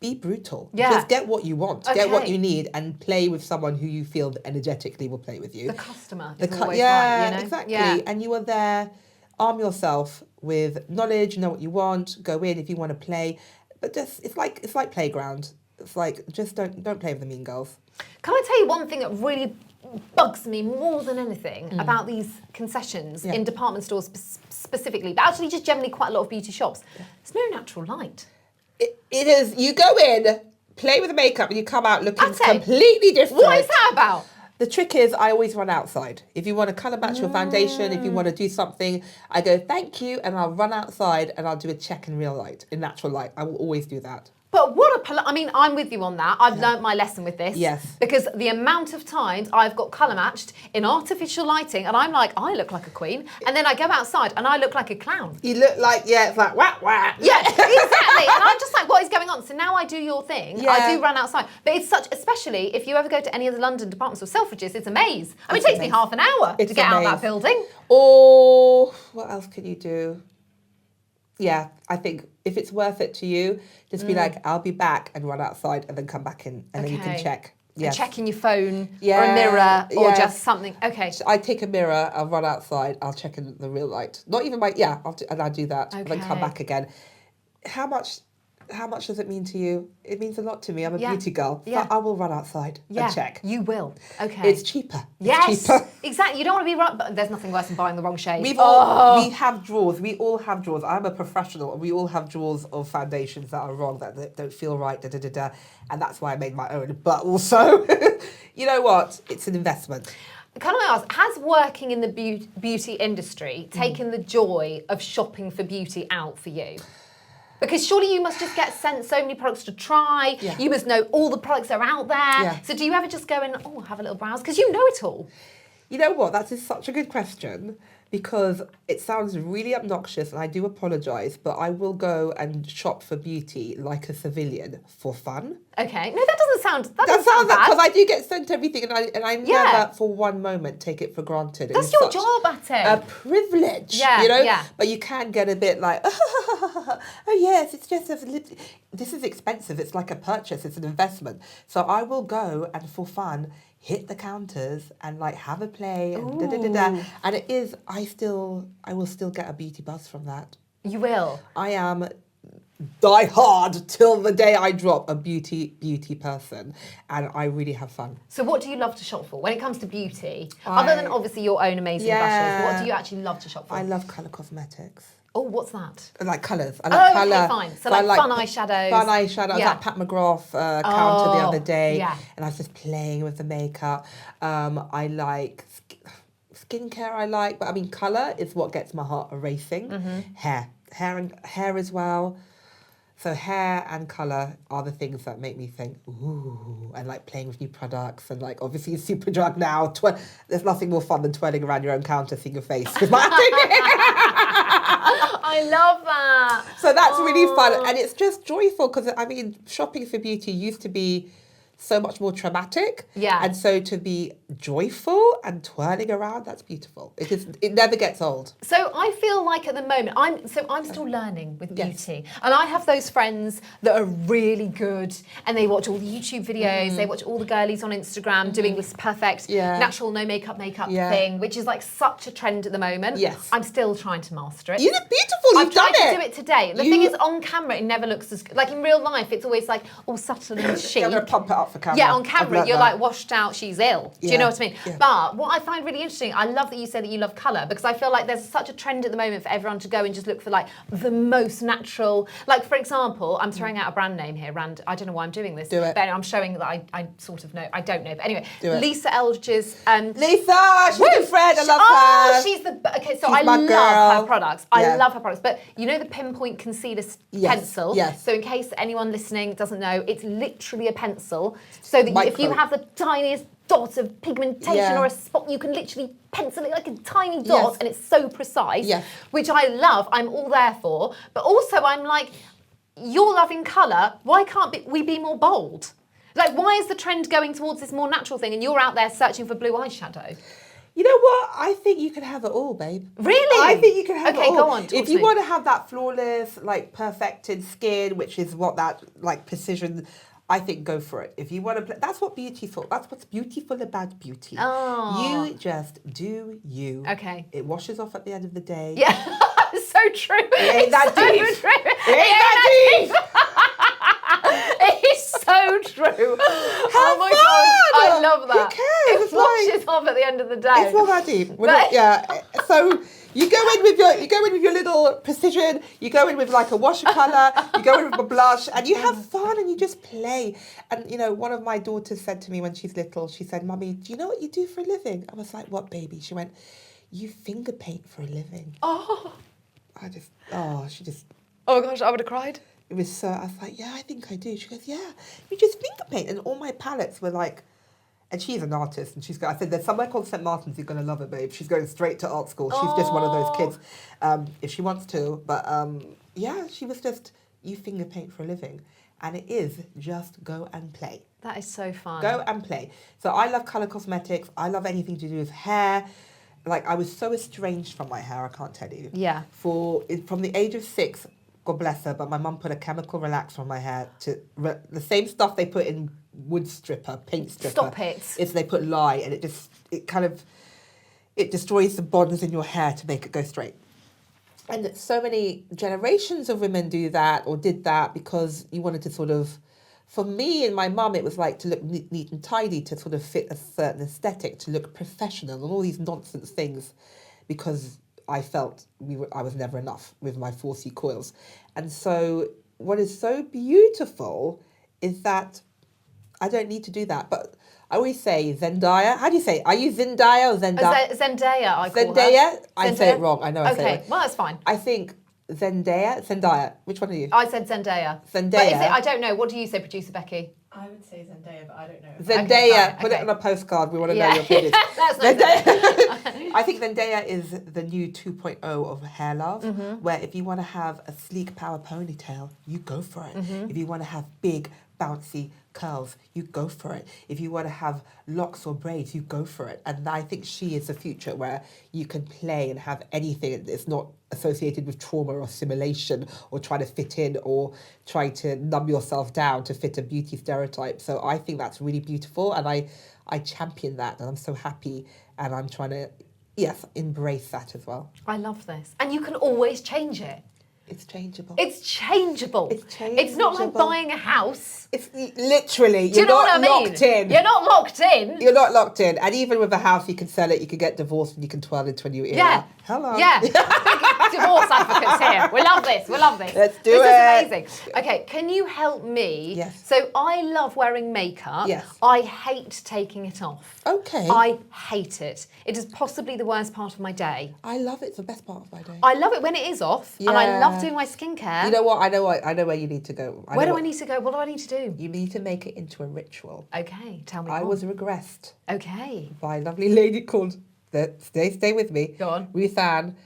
Speaker 1: Be brutal.
Speaker 2: Yeah.
Speaker 1: Just get what you want.
Speaker 2: Okay.
Speaker 1: Get what you need and play with someone who you feel energetically will play with you.
Speaker 2: The customer is always
Speaker 1: yeah,
Speaker 2: right, you know?
Speaker 1: Exactly.
Speaker 2: Yeah.
Speaker 1: And you are there, arm yourself with knowledge, know what you want, go in if you want to play. But just it's like playground. It's like just don't play with the mean girls.
Speaker 2: Can I tell you one thing that really bugs me more than anything about these concessions in department stores specifically, but actually just generally quite a lot of beauty shops? Yeah. There's no natural light.
Speaker 1: It is, you go in, play with the makeup, and you come out looking completely different.
Speaker 2: What is that about?
Speaker 1: The trick is I always run outside. If you want to colour match your foundation, if you want to do something, I go, thank you, and I'll run outside and I'll do a check in real light, in natural light. I will always do that.
Speaker 2: But what I mean, I'm with you on that. I've learnt my lesson with this.
Speaker 1: Yes.
Speaker 2: Because the amount of times I've got colour matched in artificial lighting and I'm like, I look like a queen. And then I go outside and I look like a clown.
Speaker 1: You look like, it's like, wah, wah.
Speaker 2: Yeah, exactly. And I'm just like, what is going on? So now I do your thing. Yeah. I do run outside. But it's such, especially if you ever go to any of the London department stores, Selfridges, it's a maze. I mean, it takes me half an hour to get out of that building.
Speaker 1: Or what else can you do? Yeah, I think if it's worth it to you, just be like, I'll be back and run outside and then come back in and then you can check.
Speaker 2: Yes. And checking your phone or a mirror or just something. Okay.
Speaker 1: I take a mirror, I'll run outside, I'll check in the real light. Not even I'll do that and then come back again. How much does it mean to you? It means a lot to me. I'm a beauty girl. Yeah. So I will run outside and check.
Speaker 2: You will. Okay.
Speaker 1: It's cheaper.
Speaker 2: Yes. Exactly. You don't want to be right, but there's nothing worse than buying the wrong shade.
Speaker 1: We have drawers. We all have drawers. I'm a professional and we all have drawers of foundations that are wrong, that don't feel right, And that's why I made my own. But also, you know what? It's an investment.
Speaker 2: Can I ask, has working in the beauty industry taken the joy of shopping for beauty out for you? Because surely you must just get sent so many products to try. Yeah. You must know all the products that are out there. Yeah. So do you ever just go and, have a little browse? Because you know it all.
Speaker 1: You know what? That is such a good question because it sounds really obnoxious and I do apologise, but I will go and shop for beauty like a civilian for fun.
Speaker 2: Okay. No, that doesn't sound bad.
Speaker 1: Because I do get sent everything and I never for one moment take it for granted.
Speaker 2: That's your job, Ateh.
Speaker 1: A privilege, you know? Yeah. But you can get a bit like, oh yes, it's just this is expensive. It's like a purchase. It's an investment. So I will go and for fun hit the counters and like have a play and and it is I will still get a beauty buzz from that.
Speaker 2: You will.
Speaker 1: I am die hard till the day I drop a beauty person and I really have fun.
Speaker 2: So what do you love to shop for when it comes to beauty? Other than obviously your own amazing brushes, what do you actually love to shop for?
Speaker 1: I love colour cosmetics.
Speaker 2: Oh, what's that?
Speaker 1: I like colours. I like colour.
Speaker 2: Okay, fine. So like fun eyeshadows.
Speaker 1: Fun eyeshadows. I was at Pat McGrath counter the other day and I was just playing with the makeup. I like skincare, but I mean colour is what gets my heart racing. Hair as well. So hair and colour are the things that make me think, ooh, and like playing with new products and like obviously Superdrug now. There's nothing more fun than twirling around your own counter seeing your face with my
Speaker 2: I love that.
Speaker 1: So that's really fun and it's just joyful because I mean shopping for beauty used to be so much more traumatic. Yeah. And so to be joyful and twirling around, that's beautiful. It never gets old.
Speaker 2: So I feel like at the moment, I'm still learning with beauty. And I have those friends that are really good and they watch all the YouTube videos, they watch all the girlies on Instagram doing this perfect natural no makeup thing, which is like such a trend at the moment. Yes. I'm still trying to master it.
Speaker 1: You look beautiful, you've done it.
Speaker 2: I've tried to do it today. The thing is on camera, it never looks as good. Like in real life, it's always like all subtle and chic.
Speaker 1: I'm going to pump it up up for camera.
Speaker 2: Yeah, on camera, you're like washed out, she's ill. Do you know what I mean?
Speaker 1: Yeah.
Speaker 2: But what I find really interesting, I love that you say that you love colour, because I feel like there's such a trend at the moment for everyone to go and just look for like the most natural. Like, for example, I'm throwing out a brand name here, I don't know why I'm doing this.
Speaker 1: Do it.
Speaker 2: But I'm showing that I sort of know. I don't know. But anyway,
Speaker 1: Do it.
Speaker 2: Lisa Eldridge's...
Speaker 1: Lisa, she's a friend, I love her.
Speaker 2: She's the... Okay, so
Speaker 1: She's
Speaker 2: I
Speaker 1: my
Speaker 2: love
Speaker 1: girl.
Speaker 2: her products. I love her products. But you know the Pinpoint Concealer pencil?
Speaker 1: Yes.
Speaker 2: So in case anyone listening doesn't know, it's literally a pencil. So that if you have the tiniest dot of pigmentation or a spot, you can literally pencil it like a tiny dot, and it's so precise, which I love. I'm all there for. But also I'm like, you're loving colour, why can't we be more bold? Like, why is the trend going towards this more natural thing and you're out there searching for blue eyeshadow?
Speaker 1: You know what? I think you can have it all, babe.
Speaker 2: Really?
Speaker 1: I think you can have it all.
Speaker 2: Okay, go on.
Speaker 1: If you want to have that flawless, like, perfected skin, which is what that, like, precision, I think go for it. If you want to, that's what beauty's for. That's what's beautiful about beauty.
Speaker 2: Oh.
Speaker 1: You just do you.
Speaker 2: Okay.
Speaker 1: It washes off at the end of the day.
Speaker 2: Yeah, it's so true.
Speaker 1: It ain't that
Speaker 2: so
Speaker 1: deep.
Speaker 2: True.
Speaker 1: It ain't that deep.
Speaker 2: It is so true. Oh my
Speaker 1: fun.
Speaker 2: God, I love that.
Speaker 1: Who cares?
Speaker 2: It
Speaker 1: It's like-
Speaker 2: washes off at the end of the day.
Speaker 1: It's not that deep. So you go in with your little precision. You go in with like a watercolor. You go in with a blush, and you have fun and you just play. And you know, one of my daughters said to me when she's little, she said, "Mummy, do you know what you do for a living?" I was like, "What, baby?" She went, "You finger paint for a living."
Speaker 2: Oh.
Speaker 1: She just.
Speaker 2: Oh gosh, I would have cried.
Speaker 1: It was so. I was like, "Yeah, I think I do." She goes, "Yeah, you just finger paint," and all my palettes were like. And she's an artist, and I said, there's somewhere called St. Martin's, you're going to love it, babe. She's going straight to art school. She's just one of those kids, if she wants to. But she was just, you finger paint for a living. And it is just go and play.
Speaker 2: That is so fun.
Speaker 1: Go and play. So I love colour cosmetics. I love anything to do with hair. Like, I was so estranged from my hair, I can't tell you.
Speaker 2: Yeah.
Speaker 1: From the age of 6, God bless her, but my mum put a chemical relaxer on my hair the same stuff they put in wood stripper, paint stripper.
Speaker 2: Stop it.
Speaker 1: Is they put lye, and it destroys the bonds in your hair to make it go straight. And so many generations of women do that or did that because you wanted to sort of, for me and my mum, it was like to look neat and tidy, to sort of fit a certain aesthetic, to look professional and all these nonsense things, because I felt I was never enough with my 4C coils. And so what is so beautiful is that I don't need to do that. But I always say Zendaya. How do you say it? Are you Zendaya or Zendaya?
Speaker 2: Zendaya, I call her.
Speaker 1: Zendaya? I
Speaker 2: Zendaya?
Speaker 1: say it wrong. I know I say it
Speaker 2: Okay,
Speaker 1: wrong.
Speaker 2: well, that's fine.
Speaker 1: I think Zendaya. Which one are you?
Speaker 2: I said Zendaya.
Speaker 1: Zendaya.
Speaker 2: But is it, I don't know. What do you say, producer Becky?
Speaker 3: I would say Zendaya, but I don't know.
Speaker 1: Zendaya.
Speaker 2: Okay,
Speaker 1: Put it on a postcard. We want to know
Speaker 2: Yeah.
Speaker 1: your opinion.
Speaker 2: That's not
Speaker 1: Zendaya. I think Zendaya is the new 2.0 of hair love,
Speaker 2: Mm-hmm.
Speaker 1: where if you want to have a sleek power ponytail, you go for it.
Speaker 2: Mm-hmm.
Speaker 1: If you want to have big, bouncy curls, you go for it. If you want to have locks or braids, you go for it. And I think she is the future where you can play and have anything. It's not associated with trauma or simulation or trying to fit in or trying to numb yourself down to fit a beauty stereotype. So I think that's really beautiful, and I champion that, and I'm so happy, and I'm trying to, embrace that as well.
Speaker 2: I love this. And you can always change it.
Speaker 1: It's changeable.
Speaker 2: It's changeable. It's not like
Speaker 1: changeable.
Speaker 2: buying a house.
Speaker 1: It's literally,
Speaker 2: Do you
Speaker 1: you're
Speaker 2: know
Speaker 1: not
Speaker 2: what I mean?
Speaker 1: locked in.
Speaker 2: You're not locked in.
Speaker 1: You're not locked in. And even with a house, you can sell it, you can get divorced, and you can twirl into a new era.
Speaker 2: Yeah.
Speaker 1: Hello.
Speaker 2: Yeah. Divorce advocates here. We love this. We love this.
Speaker 1: Let's do
Speaker 2: this
Speaker 1: it.
Speaker 2: This is amazing. Okay, can you help me?
Speaker 1: Yes.
Speaker 2: So I love wearing makeup.
Speaker 1: Yes.
Speaker 2: I hate taking it off.
Speaker 1: Okay.
Speaker 2: I hate it. It is possibly the worst part of my day.
Speaker 1: I love it. It's the best part of my day.
Speaker 2: I love it when it is off, and I
Speaker 1: Yeah.
Speaker 2: love doing my skincare.
Speaker 1: You know what? I know where you need to go.
Speaker 2: Where do I need to go? What do I need to do?
Speaker 1: You need to make it into a ritual.
Speaker 2: Okay, tell me
Speaker 1: I
Speaker 2: more.
Speaker 1: was regressed
Speaker 2: Okay.
Speaker 1: by a lovely lady called, stay with me.
Speaker 2: Go on.
Speaker 1: Ruth Ann.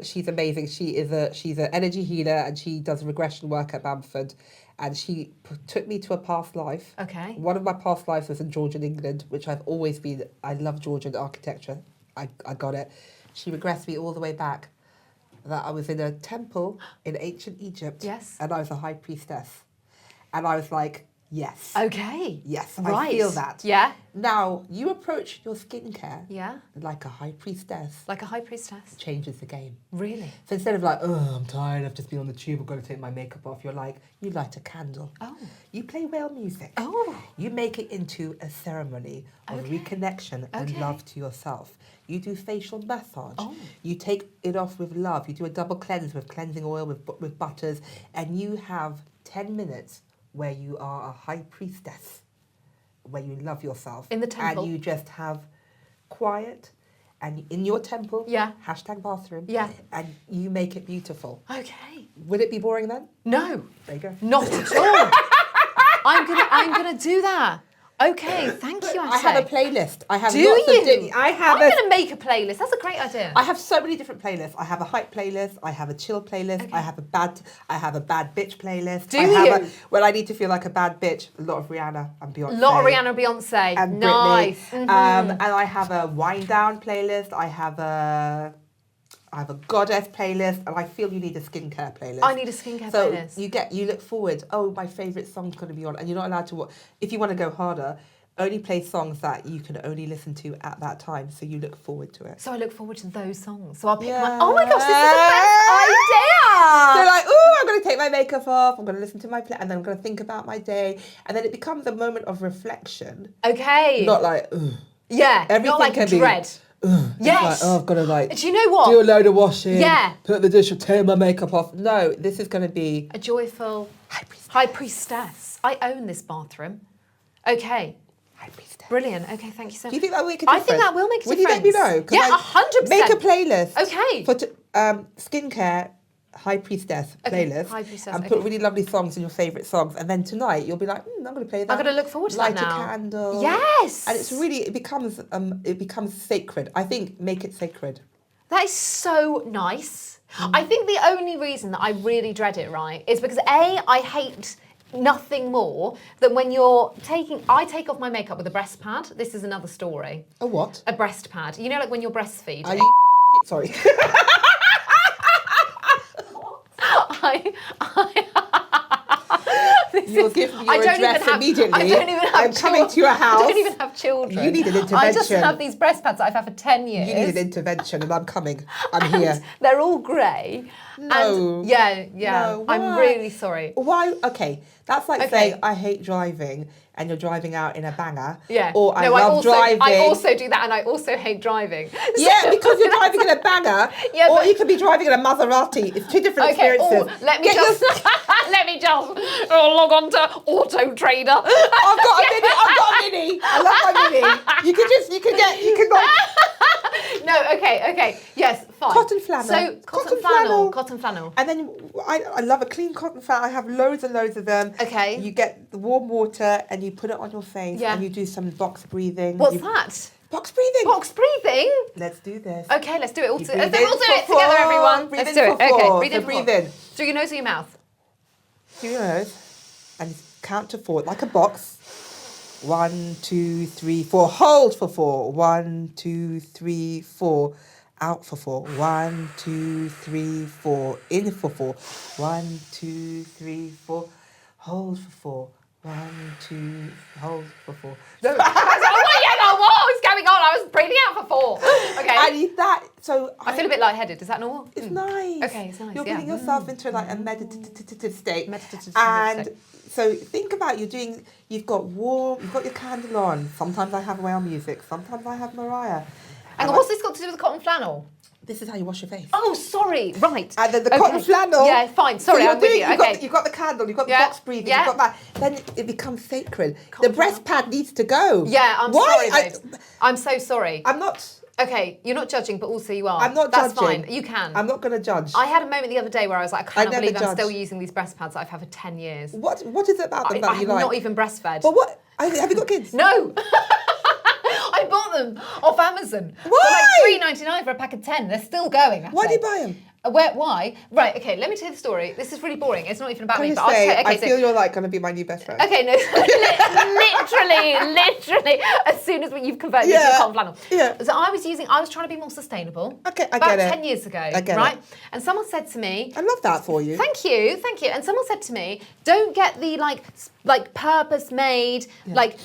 Speaker 1: She's amazing. She's an energy healer, and she does regression work at Bamford. And she took me to a past life.
Speaker 2: Okay.
Speaker 1: One of my past lives was in Georgian England, which I've always been. I love Georgian architecture. I got it. She regressed me all the way back. That I was in a temple in ancient Egypt.
Speaker 2: Yes.
Speaker 1: And I was a high priestess. And I was like, Yes.
Speaker 2: Okay.
Speaker 1: Yes,
Speaker 2: Right.
Speaker 1: I feel that.
Speaker 2: Yeah.
Speaker 1: Now, you approach your skincare
Speaker 2: Yeah.
Speaker 1: like a high priestess.
Speaker 2: Like a high priestess.
Speaker 1: Changes the game.
Speaker 2: Really?
Speaker 1: So instead of like, oh, I'm tired, I've just been on the tube, I've got to take my makeup off, you're like, you light a candle.
Speaker 2: Oh.
Speaker 1: You play whale music.
Speaker 2: Oh.
Speaker 1: You make it into a ceremony of
Speaker 2: Okay.
Speaker 1: reconnection and
Speaker 2: Okay.
Speaker 1: love to yourself. You do facial massage.
Speaker 2: Oh.
Speaker 1: You take it off with love. You do a double cleanse with cleansing oil, with butters, and you have 10 minutes where you are a high priestess, where you love yourself.
Speaker 2: In the temple.
Speaker 1: And you just have quiet, and in your temple,
Speaker 2: Yeah.
Speaker 1: #bathroom,
Speaker 2: Yeah.
Speaker 1: and you make it beautiful.
Speaker 2: Okay.
Speaker 1: Would it be boring then?
Speaker 2: No.
Speaker 1: There you go.
Speaker 2: Not at all. I'm gonna do that. Okay, thank you, Ateh.
Speaker 1: I have a playlist. I have
Speaker 2: Do
Speaker 1: lots
Speaker 2: you?
Speaker 1: of
Speaker 2: I'm gonna make a playlist. That's a great idea.
Speaker 1: I have so many different playlists. I have a hype playlist. I have a chill playlist.
Speaker 2: Okay.
Speaker 1: I have a bad bitch playlist.
Speaker 2: Do
Speaker 1: I have
Speaker 2: you?
Speaker 1: when I need to feel like a bad bitch, a lot of Rihanna and Beyonce.
Speaker 2: A lot of Rihanna, Beyonce.
Speaker 1: And
Speaker 2: Nice.
Speaker 1: Britney.
Speaker 2: Mhm.
Speaker 1: And I have a wind down playlist. I have a goddess playlist, and I feel you need a skincare playlist.
Speaker 2: I need a skincare
Speaker 1: so
Speaker 2: playlist.
Speaker 1: you look forward. Oh, my favourite song's going to be on, and you're not allowed to. If you want to go harder, only play songs that you can only listen to at that time. So you look forward to it.
Speaker 2: So I look forward to those songs. So I'll pick
Speaker 1: Yeah.
Speaker 2: oh my gosh, this is the best idea.
Speaker 1: So like, oh, I'm going to take my makeup off. I'm going to listen to my play, and then I'm going to think about my day, and then it becomes a moment of reflection.
Speaker 2: Okay.
Speaker 1: Not like, ugh.
Speaker 2: Yeah.
Speaker 1: Everything
Speaker 2: not like
Speaker 1: can be-
Speaker 2: dread.
Speaker 1: Ugh. It's
Speaker 2: Yes.
Speaker 1: like, oh, I've got to like.
Speaker 2: Do you know what?
Speaker 1: Do a load of washing.
Speaker 2: Yeah.
Speaker 1: Put the dish, take my makeup off. No, this is going to be
Speaker 2: A joyful
Speaker 1: high priestess.
Speaker 2: high priestess. I own this bathroom. Okay.
Speaker 1: High priestess.
Speaker 2: Brilliant. Okay, thank you so much.
Speaker 1: Do you think that will make a
Speaker 2: I
Speaker 1: difference?
Speaker 2: think that will make a
Speaker 1: Would you let me know? 'Cause
Speaker 2: Yeah,
Speaker 1: I
Speaker 2: 100%.
Speaker 1: Make a playlist.
Speaker 2: Okay.
Speaker 1: For skincare, high priestess
Speaker 2: Okay,
Speaker 1: playlist.
Speaker 2: high priestess,
Speaker 1: And put
Speaker 2: okay.
Speaker 1: really lovely songs and your favourite songs. And then tonight you'll be like, I'm going to play that.
Speaker 2: I'm going to look forward to
Speaker 1: Light
Speaker 2: that now.
Speaker 1: a candle.
Speaker 2: Yes.
Speaker 1: And it's really, it becomes sacred. I think make it sacred.
Speaker 2: That is so nice. I think the only reason that I really dread it, right, is because I hate nothing more than when I take off my makeup with a breast pad. This is another story.
Speaker 1: A what?
Speaker 2: A breast pad. You know, like when you're breastfeeding.
Speaker 1: Are you sorry. You'll give me your address immediately.
Speaker 2: I don't even have
Speaker 1: I'm coming to your house.
Speaker 2: I don't even have children.
Speaker 1: You need an
Speaker 2: I just
Speaker 1: intervention.
Speaker 2: have these breast pads that I've had for 10 years.
Speaker 1: You need an intervention, and I'm coming. I'm here.
Speaker 2: They're all grey.
Speaker 1: No.
Speaker 2: And yeah.
Speaker 1: No,
Speaker 2: I'm
Speaker 1: why?
Speaker 2: really sorry.
Speaker 1: Why? Okay, that's like
Speaker 2: Okay.
Speaker 1: saying I hate driving, and you're driving out in a banger.
Speaker 2: Yeah.
Speaker 1: Or I
Speaker 2: no,
Speaker 1: love driving.
Speaker 2: I also do that, and I also hate driving.
Speaker 1: Yeah, because you're driving in a banger,
Speaker 2: Yeah,
Speaker 1: or
Speaker 2: but-
Speaker 1: you could be driving in a Maserati. It's two different
Speaker 2: Okay,
Speaker 1: experiences.
Speaker 2: let me
Speaker 1: Get
Speaker 2: just log on to Auto Trader.
Speaker 1: I've got a mini. I've got a mini. I love my mini. You can go.
Speaker 2: No, okay, yes, fine.
Speaker 1: Cotton flannel.
Speaker 2: So cotton flannel.
Speaker 1: And then I love a clean cotton flannel. I have loads and loads of them.
Speaker 2: Okay.
Speaker 1: You get the warm water and you put it on your face
Speaker 2: Yeah.
Speaker 1: and you do some box breathing.
Speaker 2: What's that?
Speaker 1: Box breathing.
Speaker 2: Box breathing.
Speaker 1: Let's do this.
Speaker 2: Okay, let's do it all.
Speaker 1: You
Speaker 2: Let's
Speaker 1: breathe in
Speaker 2: all do
Speaker 1: for
Speaker 2: it together,
Speaker 1: 4,
Speaker 2: everyone.
Speaker 1: breathe
Speaker 2: Let's
Speaker 1: in
Speaker 2: do it.
Speaker 1: for 4.
Speaker 2: Okay, breathe
Speaker 1: So
Speaker 2: in.
Speaker 1: breathe
Speaker 2: for 4.
Speaker 1: in.
Speaker 2: Through your nose or your mouth?
Speaker 1: Through your nose and count to 4 like a box. 1, 2, 3, 4. Hold for 4. 1, 2, 3, 4. Out for 4. 1, 2, 3, 4. In for 4. 1, 2, 3, 4. Hold for 4. 1, 2. Hold for 4. No.
Speaker 2: What was going on? I was breathing out for 4. Okay.
Speaker 1: I need that. So
Speaker 2: I feel a bit lightheaded. Is that normal?
Speaker 1: it's nice.
Speaker 2: Okay, it's nice,
Speaker 1: You're
Speaker 2: yeah.
Speaker 1: getting yourself into like a meditative state.
Speaker 2: Meditative
Speaker 1: and
Speaker 2: state.
Speaker 1: so think about you've got your candle on. Sometimes I have whale music. Sometimes I have Mariah.
Speaker 2: Hang on, what's this got to do with the cotton flannel?
Speaker 1: This is how you wash your face.
Speaker 2: Oh, sorry. Right.
Speaker 1: And then the cotton flannel.
Speaker 2: Yeah, fine. Sorry,
Speaker 1: you're
Speaker 2: I'm with you. Okay.
Speaker 1: You've got the candle, you've got the
Speaker 2: Yeah,
Speaker 1: box breathing,
Speaker 2: yeah.
Speaker 1: you've got that. Then it becomes sacred.
Speaker 2: Cotton
Speaker 1: the breast pad needs to go.
Speaker 2: Yeah, I'm
Speaker 1: Why?
Speaker 2: sorry, babes. I'm so sorry.
Speaker 1: I'm not.
Speaker 2: Okay, you're not judging, but also you are.
Speaker 1: I'm not
Speaker 2: That's
Speaker 1: judging.
Speaker 2: fine. You can.
Speaker 1: I'm not going to judge.
Speaker 2: I had a moment the other day where I was like, I cannot
Speaker 1: never
Speaker 2: believe I'm
Speaker 1: judge.
Speaker 2: still using these breast pads that I've had for 10 years.
Speaker 1: What is it about them that
Speaker 2: I
Speaker 1: you
Speaker 2: have
Speaker 1: like?
Speaker 2: not even breastfed.
Speaker 1: But what? Have you got kids?
Speaker 2: No. I bought them off Amazon.
Speaker 1: Why?
Speaker 2: For like $3.99 for a pack of 10. They're still going.
Speaker 1: Why do you buy them?
Speaker 2: Why? Right, okay, let me tell you the story. This is really boring. It's not even about
Speaker 1: Can
Speaker 2: me,
Speaker 1: you
Speaker 2: but
Speaker 1: say,
Speaker 2: I'll tell
Speaker 1: I feel you're like going to be my new best friend.
Speaker 2: Okay, no, literally, as soon as you've converted me to a cotton flannel.
Speaker 1: Yeah.
Speaker 2: So I was trying to be more sustainable.
Speaker 1: Okay, I
Speaker 2: about
Speaker 1: get it.
Speaker 2: 10 years ago,
Speaker 1: I get
Speaker 2: right?
Speaker 1: it.
Speaker 2: And someone said to me,
Speaker 1: I love that for you.
Speaker 2: Thank you. And someone said to me, don't get the like purpose-made, like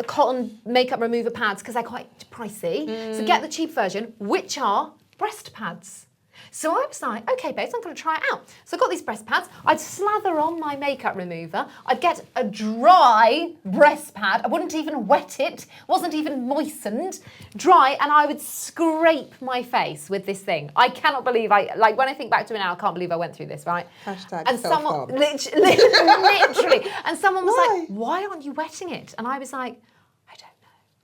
Speaker 2: cotton makeup remover pads because they're quite pricey. So get the cheap version, which are breast pads. So I was like, okay, babes, I'm going to try it out. So I got these breast pads. I'd slather on my makeup remover. I'd get a dry breast pad. I wouldn't even wet it. Wasn't even moistened. Dry, and I would scrape my face with this thing. I cannot believe when I think back to it now, I can't believe I went through this, right?
Speaker 1: Hashtag
Speaker 2: and someone,
Speaker 1: self-harm.
Speaker 2: literally, and someone was
Speaker 1: Why?
Speaker 2: like, why aren't you wetting it? And I was like,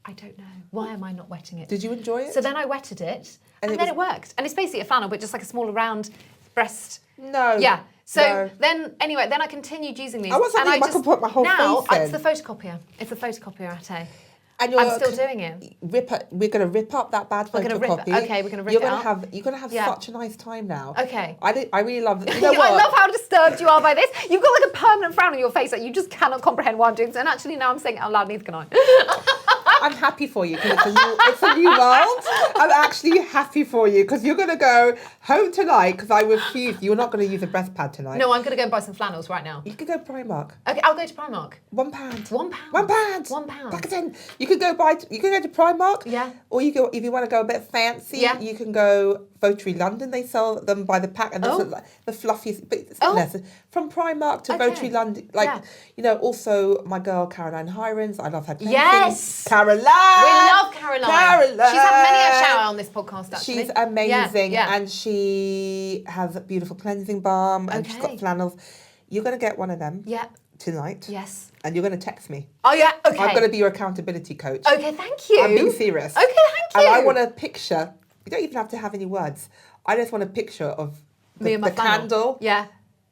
Speaker 2: I don't know. Why am I not wetting it?
Speaker 1: Did you enjoy it?
Speaker 2: So then I wetted it, and then it worked. And it's basically a flannel, but just like a smaller round breast.
Speaker 1: No.
Speaker 2: Yeah. So
Speaker 1: no.
Speaker 2: then I continued using these.
Speaker 1: I want something I can put my whole
Speaker 2: now,
Speaker 1: face in.
Speaker 2: it's the photocopier. It's the photocopier, Ateh.
Speaker 1: And
Speaker 2: I'm still doing it.
Speaker 1: We're going to rip up that bad
Speaker 2: We're gonna
Speaker 1: photocopy.
Speaker 2: we're going to rip it up.
Speaker 1: You're going to have such a nice time now.
Speaker 2: Okay.
Speaker 1: I really love it. You know what?
Speaker 2: I love how disturbed you are by this. You've got like a permanent frown on your face that you just cannot comprehend why I'm doing this. And actually now I'm saying it out loud, neither can I.
Speaker 1: I'm happy for you because it's a new world. I'm actually happy for you because you're going to go home tonight because I refuse. You're not going to use a breast pad tonight.
Speaker 2: No, I'm going to go and buy some flannels right now.
Speaker 1: You could go Primark.
Speaker 2: Okay, I'll go to Primark.
Speaker 1: £1.
Speaker 2: £1.
Speaker 1: £1. Back again. You could go to Primark.
Speaker 2: Yeah.
Speaker 1: Or you go if you want to go a bit fancy.
Speaker 2: Yeah.
Speaker 1: You can go Votary London. They sell them by the pack, and there's the fluffiest. But it's not necessary. From Primark to Votary London, also my girl Caroline Hirons. I love her cleansing.
Speaker 2: Yes.
Speaker 1: Caroline.
Speaker 2: We love Caroline.
Speaker 1: Caroline.
Speaker 2: She's had many a shout out on this podcast, actually.
Speaker 1: She's amazing,
Speaker 2: Yeah.
Speaker 1: and she has a beautiful cleansing balm, and she's got flannels. You're gonna get one of them.
Speaker 2: Yeah.
Speaker 1: Tonight.
Speaker 2: Yes.
Speaker 1: And you're going to text me.
Speaker 2: Oh, yeah, okay.
Speaker 1: I'm going to be your accountability coach.
Speaker 2: Okay, thank you.
Speaker 1: I'm being serious.
Speaker 2: Okay, thank you.
Speaker 1: And I want a picture. You don't even have to have any words. I just want a picture of
Speaker 2: Me and my flannel.
Speaker 1: candle,
Speaker 2: Yeah.